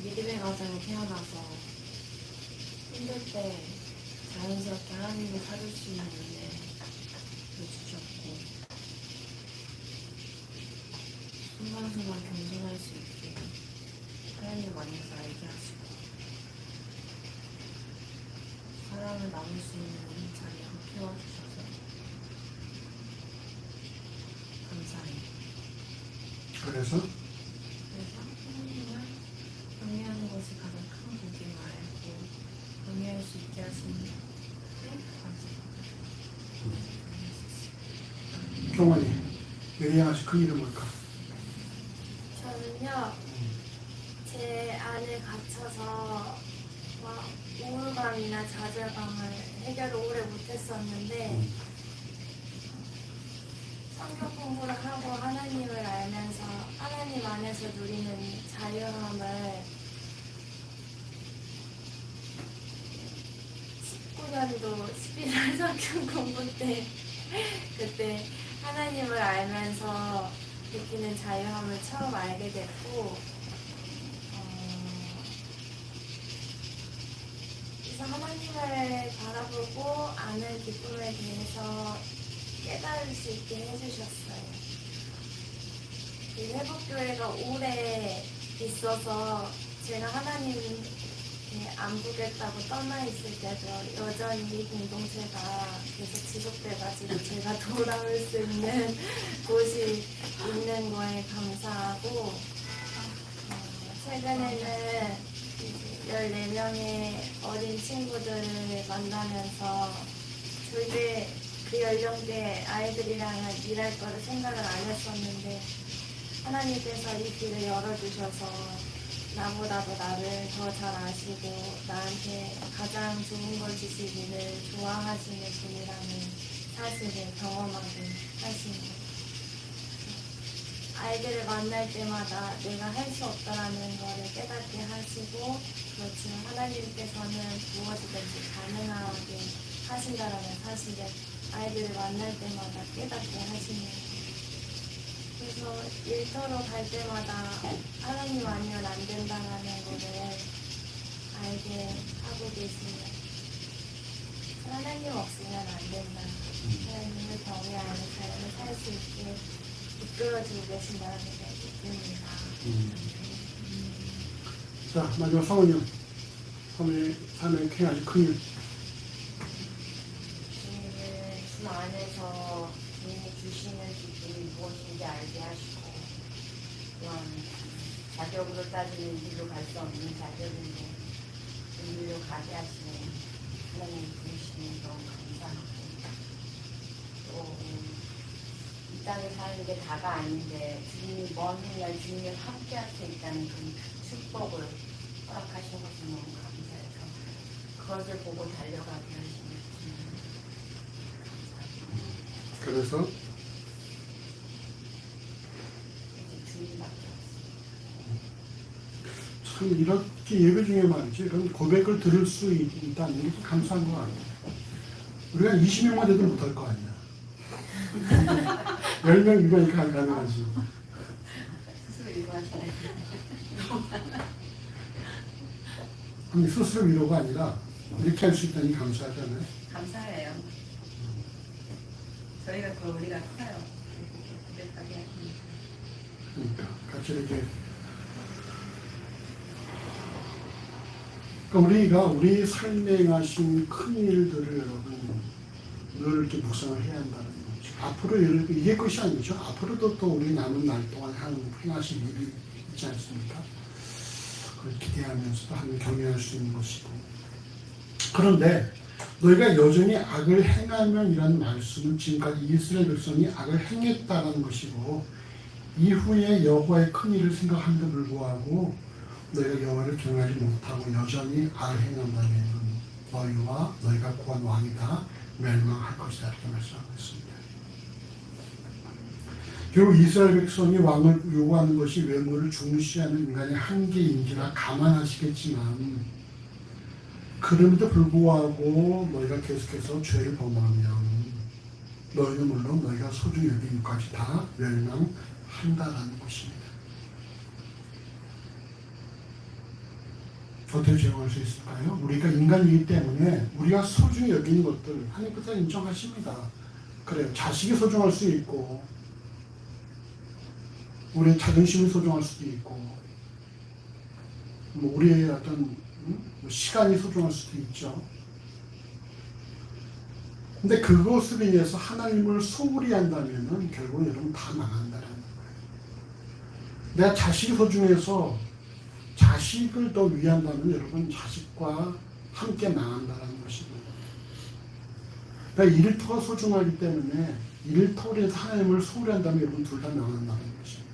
믿음의 가정에 태어나서 힘들 때 자연스럽게 하나님을 찾을 수 있는 은혜를 주셨고 순간순간 겸손할 수 있게 하나님 안에서 알게 하시고 사랑을 나눌 수 있는 자리를 키워주셔서 감사해요. 그래서? 하나님을 경외하는 것이 가장 큰 복임을 알고 경외할 수 있게 하시니 감사합니다. 경환이, 너희 아주 큰 일이 뭘까? 저는요, 제 안에 갇혀서 막 우울감이나 좌절감을 해결을 오래 못했었는데 성경 공부를 하고 하나님을 알면서 하나님 안에서 누리는 자유함을 19년도 11월 성경 공부 때 그때 하나님을 알면서 느끼는 자유함을 처음 알게 됐고 그래서 하나님을 바라보고 아는 기쁨에 대해서 깨달아 깨달을 수 있게 해주셨어요. 이 회복교회가 오래 있어서 제가 하나님 안 보겠다고 떠나 있을 때도 여전히 이 공동체가 계속 지속돼가지고 제가 돌아올 수 있는 곳이 있는 거에 감사하고, 최근에는 이제 14명의 어린 친구들을 만나면서 절대 그 연령대 아이들이랑은 일할 거를 생각을 안 했었는데 하나님께서 이 길을 열어주셔서 나보다도 나를 더 잘 아시고 나한테 가장 좋은 걸 주시기를 좋아하시는 분이라는 사실을 경험하게 하시는, 아이들을 만날 때마다 내가 할 수 없다라는 것을 깨닫게 하시고, 그렇지만 하나님께서는 무엇이든지 가능하게 하신다라는 사실을 아이들을 만날 때마다 깨닫게 하시는 거예요. 그래서 일터로 갈 때마다 하나님 아니면 안 된다라는 것을 알게 하고 계시면, 하나님 없으면 안 된다, 하나님을 경외하는 삶을 살 수 있게 이끌어주고 계신다는 걸 느낍니다. 자, 마지막 사모님. 삶의 행하신 큰일. 주님을 주 안에서 주님이 주시는 기쁨이 무엇인지 알게 하시고, 또한 자격으로 따지는 일로 갈 수 없는 자격인데 그 일로 가게 하시는 하나님 부르심이 너무 감사하고, 또 이 땅에 사는 게 다가 아닌데 주님이 먼 훗날 주님이 함께 할 수 있다는 그 축복을 허락하신 것이 너무 감사해서 그것을 보고 달려가게 하시는 주님. 그래서 참 이렇게 예배 중에 말이지 이런 고백을 들을 수 있다는 게 감사한 거 아니에요. 우리가 20명만 돼도 못할 거 아니야. 10명 이거니까 안 가능하지. 스스로 위로하시네. 아니, 스스로 위로가 아니라 이렇게 할 수 있다니 감사하잖아요. 감사해요. 저희가 그 우리가 커요. 고백하게 하시니까. 그러니까 같이 이렇게 그러니까 우리가 우리 삶에 행하신 큰 일들을 여러분 늘 이렇게 묵상을 해야 한다는 거죠. 앞으로 이게 것이 아니죠. 앞으로도 또 우리 남은 날 동안 행하실 일이 있지 않습니까? 그걸 기대하면서도 하면 경외할 수 있는 것이고. 그런데 너희가 여전히 악을 행하면이라는 말씀은 지금까지 이스라엘 백성이 악을 행했다는 것이고, 이후에 여호와의 큰 일을 생각하는데 불구하고 너희가 여호와를 경외하지 못하고 여전히 악을 행한다면 너희와 너희가 구한 왕이 다 멸망할 것이다, 이렇게 말씀하고 있습니다. 결국 이스라엘 백성이 왕을 요구하는 것이 외모를 중시하는 인간의 한계인지라 감안하시겠지만, 그럼에도 불구하고 너희가 계속해서 죄를 범하면 너희는 물론 너희가 소중히 여긴 것까지 다 멸망한다라는 것입니다. 어떻게 제공할 수 있을까요? 우리가 인간이기 때문에 우리가 소중히 여기는 것들 하나님께서 인정하십니다. 그래요. 자식이 소중할 수 있고, 우리의 자존심이 소중할 수도 있고, 뭐 우리의 어떤 시간이 소중할 수도 있죠. 근데 그것을 인해서 하나님을 소홀히 한다면 결국은 여러분 다 망한다는 거예요. 내가 자식이 소중해서 자식을 더 위한다면 여러분 자식과 함께 망한다는 것입니다. 그러니까 일터가 소중하기 때문에 일터로 해서 하나님을 소홀히 한다면 여러분 둘 다 망한다는 것입니다.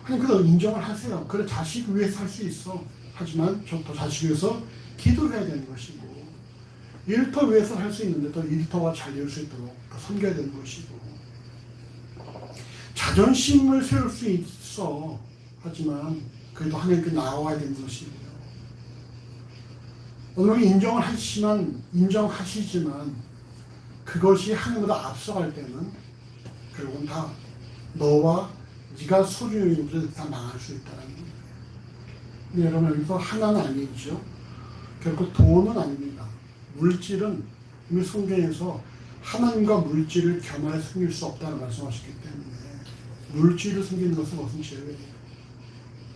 하나님께서 인정을 하세요. 그래, 자식 위해서 할 수 있어. 하지만 더 자식 위해서 기도를 해야 되는 것이고, 일터 위해서 할 수 있는데 또 일터가 잘 이룰 수 있도록 더 섬겨야 되는 것이고, 자존심을 세울 수 있어. 하지만 그래도 하나님께 나와야 되는 것이고요. 오늘 인정하시지만 그것이 하나님보다 앞서갈 때는 결국은 다 너와 네가 소중히 여기는 것을 다 망할 수 있다는 거예요. 근데 여러분, 여기서 하나는 아니죠. 결국 돈은 아닙니다. 물질은 이미 성경에서 하나님과 물질을 겸하여 섬길 수 없다는 말씀하셨기 때문에 물질을 섬기는 것은 무슨 죄예요.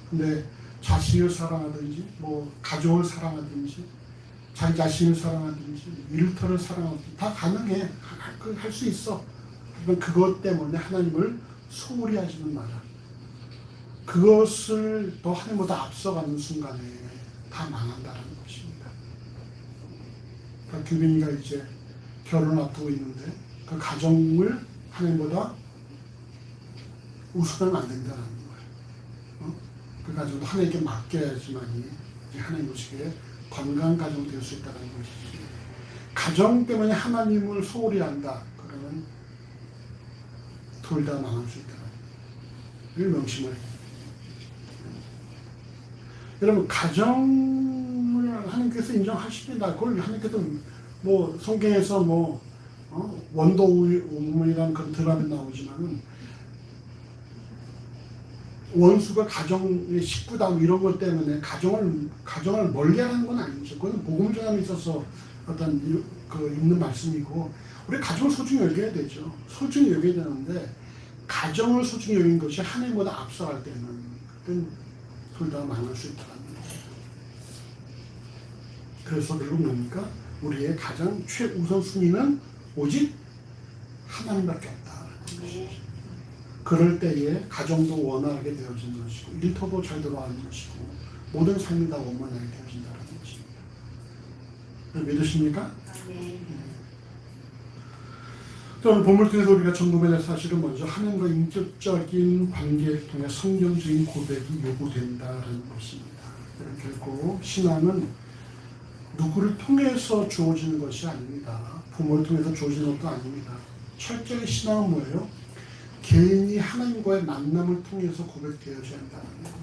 근데 자신을 사랑하든지 뭐 가족을 사랑하든지 자기 자신을 사랑하든지 일터를 사랑하든지 다 가능해. 할 수 있어. 그것 때문에 하나님을 소홀히 하지는 마라. 그것을 또 하나님보다 앞서가는 순간에 다 망한다는 것입니다. 그러니까 규빈이가 이제 결혼 앞두고 있는데 그 가정을 하나님보다 우선하면 안 된다는 거예요. 그 가정도 하나님께 맡겨야지만이 하나님 보시기에 건강한 가정 될 수 있다는 것이지. 가정 때문에 하나님을 소홀히 한다. 그러면 둘 다 망할 수 있다는 거예요. 명심을 해요. 여러분 가정을 하나님께서 인정하십니다. 그걸 하나님께서 뭐 성경에서 뭐 원더 우먼이라는 그런 드라마에 나오지만은 원수가 가정의 식구다 이런 것 때문에 가정을 멀리하는 건 아니죠. 그건 복음 전함에 있어서 어떤 그 있는 말씀이고 우리 가정을 소중히 여겨야 되죠. 소중히 여겨야 되는데 가정을 소중히 여기는 것이 하나님보다 앞서갈 때는 그땐 둘 다 망할 수 있다는 거예요. 그래서 결국 뭡니까? 우리의 가장 최우선 순위는 오직 하나님밖에 없다는 것이죠. 그럴 때에 가정도 원활하게 되어지는 것이고 일터도 잘 돌아가는 것이고 모든 삶이 다 원만하게 되어진다는 것입니다. 믿으십니까? 네. 오늘 본문을 통해서 우리가 점검해야 될 사실은 먼저 하나님과 인격적인 관계를 통해 성경적인 고백이 요구된다는 것입니다. 결코 신앙은 누구를 통해서 주어지는 것이 아닙니다. 부모를 통해서 주어지는 것도 아닙니다. 철저히 신앙은 뭐예요? 개인이 하나님과의 만남을 통해서 고백되어져야 한다는 거예요.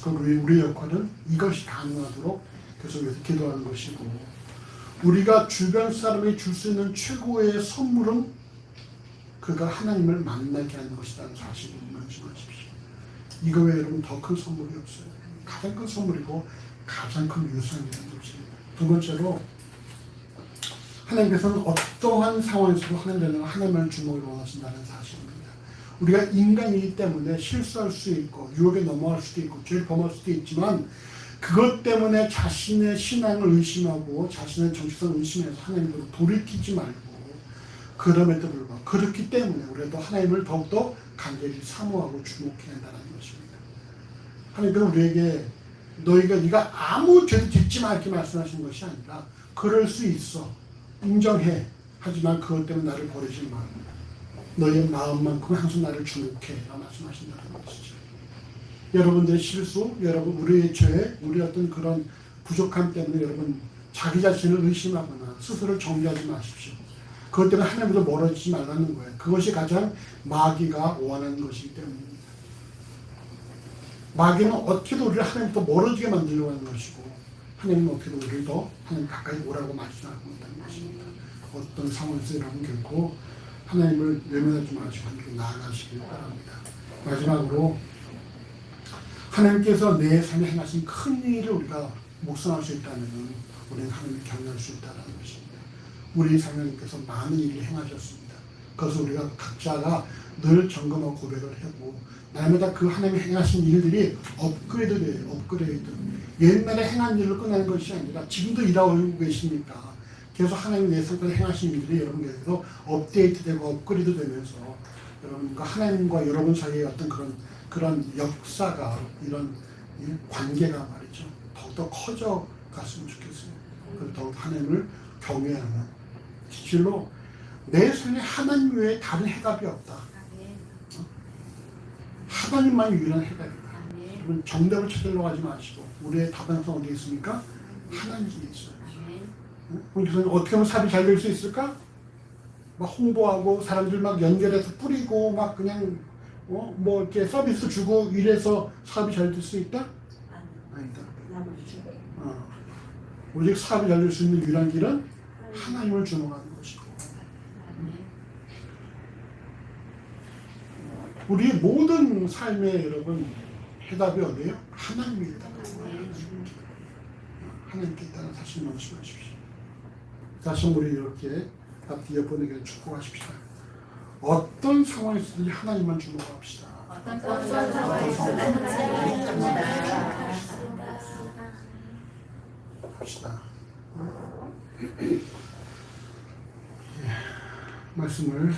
그럼 우리의 역할은 이것이 가능하도록 계속해서 기도하는 것이고 우리가 주변 사람에게 줄 수 있는 최고의 선물은 그가 하나님을 만나게 하는 것이라는 사실을 명심하십시오. 이거 외에 여러분 더 큰 선물이 없어요. 가장 큰 선물이고 가장 큰 유산이라는 것입니다. 두 번째로 하나님께서는 어떠한 상황에서도 하나님을 주목을 원하신다는 사실입니다. 우리가 인간이기 때문에 실수할 수 있고 유혹에 넘어갈 수도 있고 죄를 범할 수도 있지만 그것 때문에 자신의 신앙을 의심하고 자신의 정체성을 의심해서 하나님으로 돌이키지 말고 그럼에도 불구하고 그렇기 때문에 우리가 또 하나님을 더욱더 간절히 사모하고 주목해야 한다는 것입니다. 하나님께서 우리에게 네가 아무 죄도 짓지 마 이렇게 말씀하신 것이 아니라 그럴 수 있어. 인정해. 하지만 그것 때문에 나를 버리지 마. 너의 마음만큼 항상 나를 주목해. 라고 말씀하신다는 것이죠. 여러분들의 실수, 여러분 우리의 죄, 우리 어떤 그런 부족함 때문에 여러분 자기 자신을 의심하거나 스스로를 정죄하지 마십시오. 그것 때문에 하나님으로부터 멀어지지 말라는 거예요. 그것이 가장 마귀가 원하는 것이기 때문입니다. 마귀는 어떻게든 우리를 하나님부터 멀어지게 만들려고 하는 것이고 하나님은 어떻게든 우리를 더 하나님 가까이 오라고 말씀하고 있다는 것입니다. 어떤 상황에서 여러분 결코 하나님을 외면하지 마시고 하나님께 나아가시길 바랍니다. 마지막으로 하나님께서 내 삶에 행하신 큰 일을 우리가 묵상할 수 있다면 우리는 하나님을 경외할 수 있다는 것입니다. 우리 하나님께서 많은 일을 행하셨습니다. 그래서 우리가 각자가 늘 점검하고 고백을 하고 날마다 그 하나님이 행하신 일들이 업그레이드돼요. 업그레이드. 옛날에 행한 일을 끝나는 것이 아니라 지금도 일하고 계십니까? 계속 하나님이 내 삶에 행하신 일들이 여러분께서 업데이트되고 업그레이드 되면서 여러분과 하나님과 여러분 사이에 어떤 그런 역사가 이런 관계가 말이죠. 더욱더 커져 갔으면 좋겠어요. 그래서 더욱 하나님을 경외하는 실로 내 삶에 하나님 외에 다른 해답이 없다. 하나님만이 유일한 해답이다. 여러분 정답을 찾으려고 하지 마시고 우리의 타당성 어디에 있습니까? 하나님께 있어요. 그래서 어떻게 하면 사업이 잘 될 수 있을까? 막 홍보하고 사람들 막 연결해서 뿌리고 막 그냥 뭐 이렇게 서비스 주고 이래서 사업이 잘 될 수 있다? 아니다. 오직 사업이 잘 될 수 있는 유일한 길은 하나님을 주목하는 것이고 우리의 모든 삶의 여러분 해답이 어디예요? 하나님이 있다는 거예요. 하나님께 있다는 사실 명심하십시오. 다시 우리 이렇게 앞뒤 옆에게 축복하십시다. 어떤 상황에서든지 하나님만 주목합시다. 어떤 상황에서든 합시다. 말씀을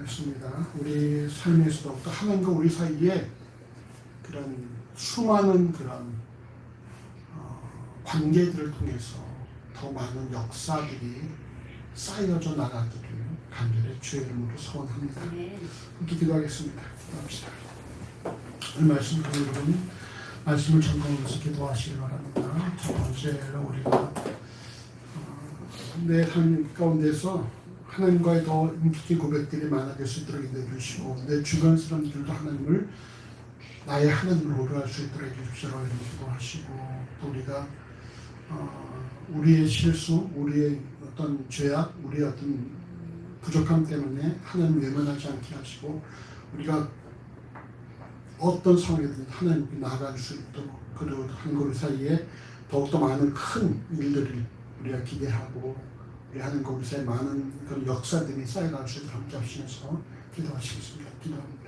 했습니다. 우리 삶에서도 또 하나님과 우리 사이에 그런 수많은 그런 관계들을 통해서 더 많은 역사들이 쌓여져 나가기를 간절히 주의 이름으로 소원합니다. 함께 기도하겠습니다. 기도합시다. 이 말씀 듣는 여러분 말씀을 전공하면서 기도하시기 바랍니다. 첫 번째로 우리가 내 삶 가운데서 하나님과의 더 깊은 고백들이 많아질 수 있도록 인도해 주시고 내 주변 사람들도 하나님을 나의 하나님을 오르할 수 있도록 해주십시오. 이렇게 기도하시고 또 우리가 우리의 실수, 우리의 어떤 죄악, 우리의 어떤 부족함 때문에 하나님을 외면하지 않게 하시고 우리가 어떤 상황이든 하나님께 나아갈 수 있도록 그리고 한국 사이에 더욱더 많은 큰 일들을 우리가 기대하고 우리 하나님과 우리 사이에 많은 그런 역사들이 쌓여갈 수 있도록 함께 하시면서 기도하시겠습니다. 기도합니다.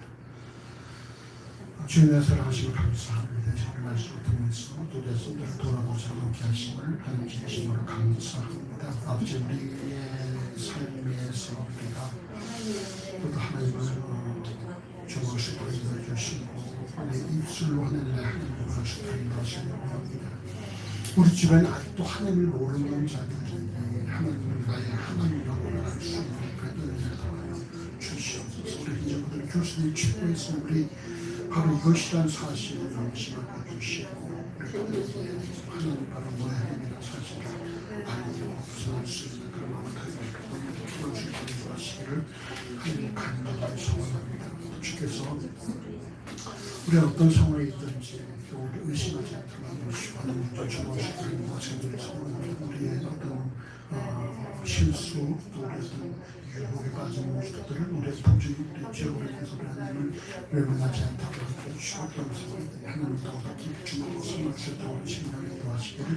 주님의 사랑하심을 감사합니다. 오늘 말씀을 통해서 또 내 손들을 돌아보지 않게 하심을 하나님 진심으로 감사합니다. 아버지 우리의 삶에서 우리가 또 하나님을 주무시고 인도해 주시고 내 입술로 하나님을 부르시고 인도하시려고 합니다. 우리 주변에 아직도 하나님을 모르는 자들이 하나님을 나의 하나님이라고 말할 수 있는 그런 은혜를 주시옵소서. 우리 이제 그들을 교수님 최고의 선물이 바로 이것이란 사실을 명심하게 주시고 하나님 바로 너의 하나님이라는 사실을 알고 구성할 수 있는 그런 마음을 가지고 기도하시고 하시기를 하나님 간절히 소원합니다. 주께서 우리 어떤 상황에 있든지 우리 의심하지 않도록 하시고 하나님께 주무시고 하나님을 소원합니다. 우리의 어떤 실수 또 우리 어떤 유혹에 빠진 모습들을 우리의 부족이 우리의 죄악을 위해서 하나님을 외면하지 않도록 해주시고 하나님을 더욱더 깊이 주목하고 선할 수 있도록 신명을 도와주시기를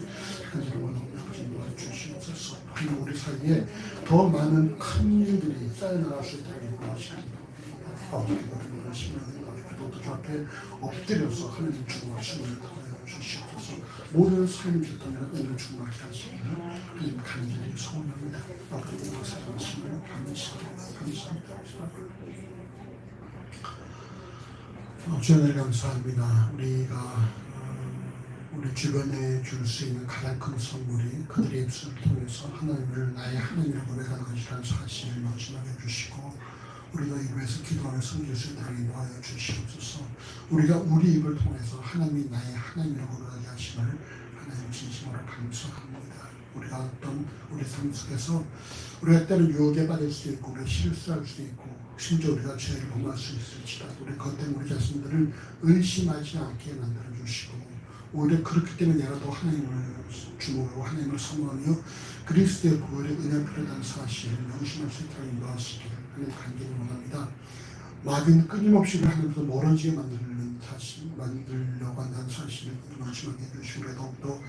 하나님을 원하고 아버지 도와주시옵소서. 하나님 우리 사이에 더 많은 큰 일들이 쌓여나갈 수 있도록 도와주시옵소서. 아버지 기도를 하시면 기도도 주 앞에 엎드려서 하나님 주목하시는 주시옵소서. 모든 삶이 좋다면 오늘 충만하게 하시기를 하나님 간절히 소원합니다. 아버지 사랑하시는 감사합니다. 주님을 감사합니다. 우리가 우리 주변에 줄 수 있는 가장 큰 선물이 그들의 입술을 통해서 하나님을 나의 하나님이라고 고백하는 것이라는 사실을 명심하게 해주시고 우리가 이루어서 기도하며 섬길 수 있도록 인도하여 주시옵소서. 우리가 우리 입을 통해서 하나님이 나의 하나님이라고 고백하게 하심을 하나님 진심으로 감사합니다. 우리가 어떤 우리 삶 속에서 우리가 때는 유혹에 빠질 수도 있고 우리가 실수할 수도 있고 심지어 우리가 죄를 범할 수 있을지라도 우리 그것 때문에 우리 자신들을 의심하지 않게 만들어 주시고 오히려 그렇기 때문에 내가 더 하나님을 주목하고 하나님을 선호하며 그리스도의 부활의 은혜를 필요한 사실을 명심할 수 있도록 인도하시기를 하나님 간절히 원합니다. 마귀는 끊임없이 하나님께서 멀어지게 만들려고 한다는 사실을 명심하게 해주시고 더욱더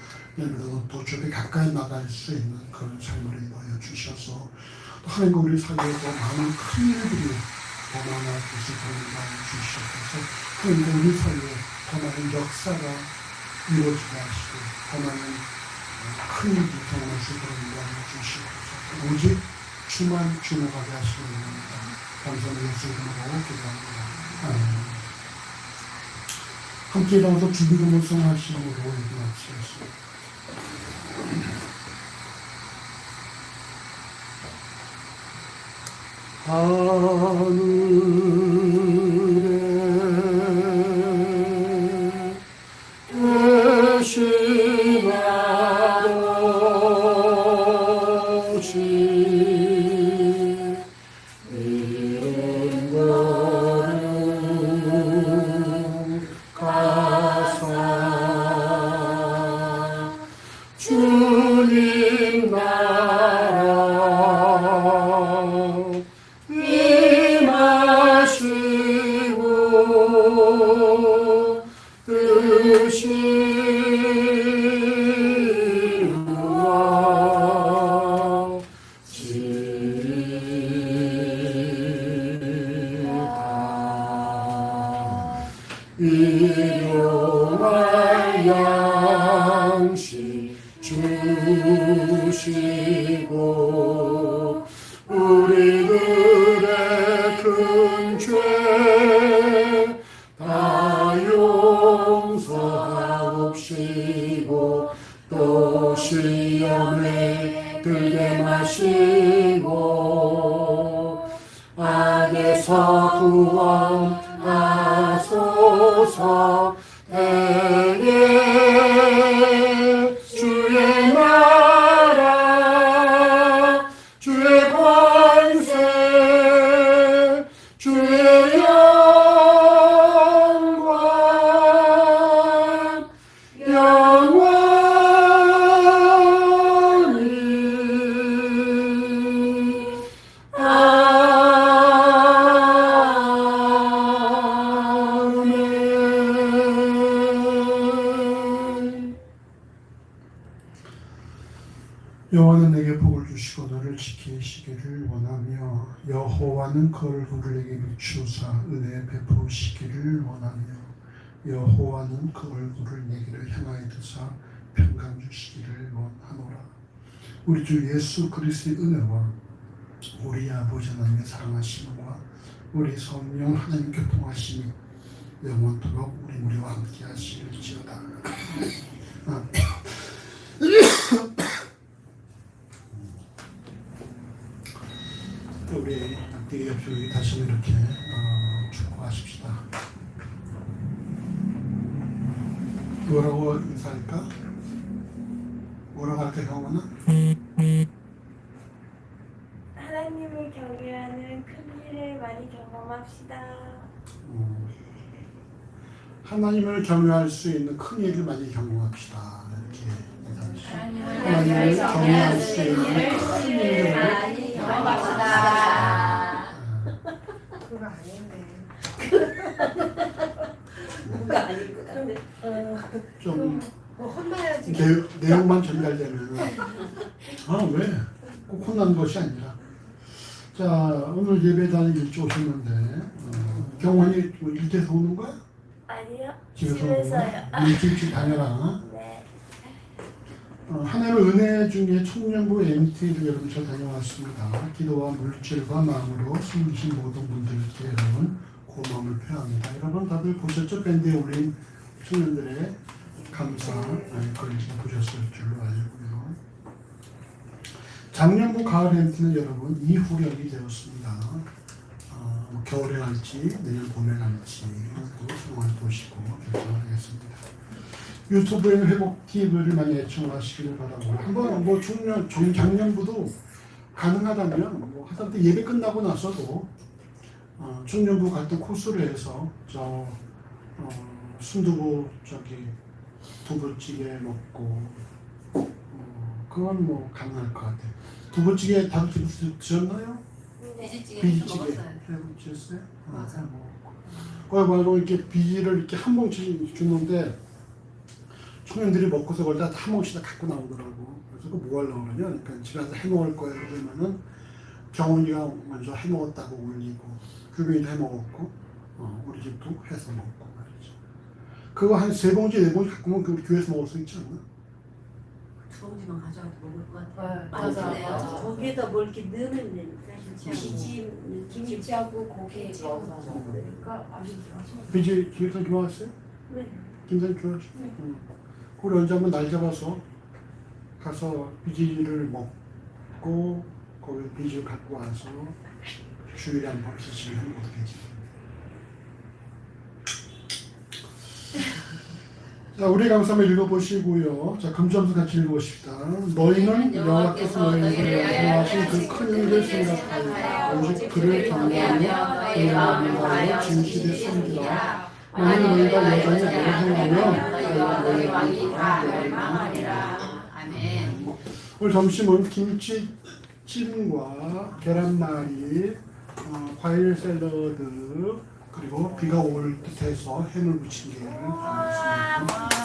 또 주변에 가까이 나갈 수 있는 그런 삶을 인도하여 주셔서 또 하나님과 우리 사이에 더 많은 큰 일들이 더 많아질 수 있도록 인도하여 주시옵소서. 하나님과 우리 사이에 더 많은 역사가 이루어지게 하시고 더 많은 큰 일이 경험할 수 있도록 인도하여 주시옵소서. 오직 주만 주목하게 하시는 겁니다. 감사는 예수 이름으로 기도합니다. 함께 일어나서 주기도문 성하시므로 인도하시겠습니다. 하늘에 계신 아버지 이런 거룩 가사 주님 나라 임하시 우리들의 큰 죄 다 용서하옵시고 또 시험에 들게 마시고 악에서 구원하소서. 내게 주의 나라 주의 권세 주의 영광 영원히 아멘. 여호와는 내게 복을 주시고 너를 지키시기를 원하며 여호와는 그 얼굴을 내게 비추사 은혜 베푸시기를 원하며 여호와는 그 얼굴을 내게를 향하여 드사 평강 주시기를 원하노라. 우리 주 예수 그리스도의 은혜와 우리 아버지 하나님의 사랑하심과 우리 성령 하나님 교통하심이 영원토록 우리 무리와 함께 하시리지어다. 우리 앞뒤 옆쪽에 다시 이렇게 축복하십시다. 뭐라고 인사할까? 뭐라고 할까 형아나? 하나님을 경외하는 큰 일을 많이 경험합시다. 하나님을 경외할 수 있는 큰 일을 많이 경험합시다. 이렇게 인사하십시다. 하나님을 경외할 수 있는 큰 일을 많이 경험합시다. 그거 아닌데. 뭔가 아닐 것 같은데. 좀 뭐 혼나야지. 내용만 전달되면 왜? 꼭 혼나는 것이 아니라 자 오늘 예배단에 일찍 오셨는데 경원이 뭐 일찍 오는 거야? 아니요. 집에서 오는 거야? 일찍 다녀라. 네. 한 해로 은혜 중에 청년부 MT를 여러분 저 다녀왔습니다. 기도와 물질과 마음으로 숨기신 모든 분들께 여러분 고마움을 표합니다. 여러분 다들 보셨죠? 밴드에 올린 청년들의 감사 글을 보셨을 줄로 알고요. 작년부 가을 MT는 여러분 이후력이 되었습니다. 겨울에 갈지 내년 봄에 갈지 또 생활 보시고 결정하겠습니다. 유튜브에는 회복 팁을 많이 애청하시기를 바라고 한번 뭐 작년부도 가능하다면 뭐 하다못해 예배 끝나고 나서도 청년부 같은 코스를 해서 순두부 두부찌개 먹고 그건 뭐 가능할 것 같아요. 두부찌개 다들 드셨나요? 비지찌개 드셨어요? 맞아. 거기 말고 이렇게 비지를 이렇게 한 뭉치 주는데 청년들이 먹고서 그걸 다 한 뭉치 다 갖고 나오더라고. 그래서 그거 뭐 하려고 그러냐? 그러니까 집에 가서 해 먹을 거예요. 그러면은 경훈이가 먼저 해 먹었다고 올리고 규빈이도 해 먹었고 우리 집도 해서 먹고 말이죠. 그거 한 3봉지 4봉지 갖고 오면 그 교회에서 먹을 수 있지 않나? 2봉지만 가져와도 먹을 것 같아. 네, 맞아. 거기에다 뭘 이렇게 넣으면 김치하고 고기 먹으니까 비지 김선 좋아하세요? 네. 김선 좋아하시죠? 우리 언제 한번 날 잡아서 가서 비지를 먹고 거기 비지를 갖고 와서 주일에 한 번 비지를 하면 어떻게 자, 우리 강사를 읽어보시고요. 자, 금점수 같이 읽어보십시다. 너희는 여호와께서 너희를 양성하신 그 큰 일을 생각하여 오직 그를 경외하며 그의 마음을 다하여 진실을 섬기라. 너는 너희가 여전히 너를 행하며 너희 왕이 다 멸망하리라. 아멘. 오늘 점심은 김치찜과 계란말이, 과일 샐러드, 그리고 비가 올 듯해서 햄을 부침개를 하겠습니다.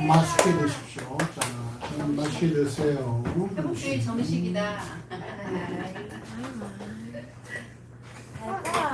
맛있게 드십시오. 자, 맛있게 드세요. 회복주의 정식이다. 잘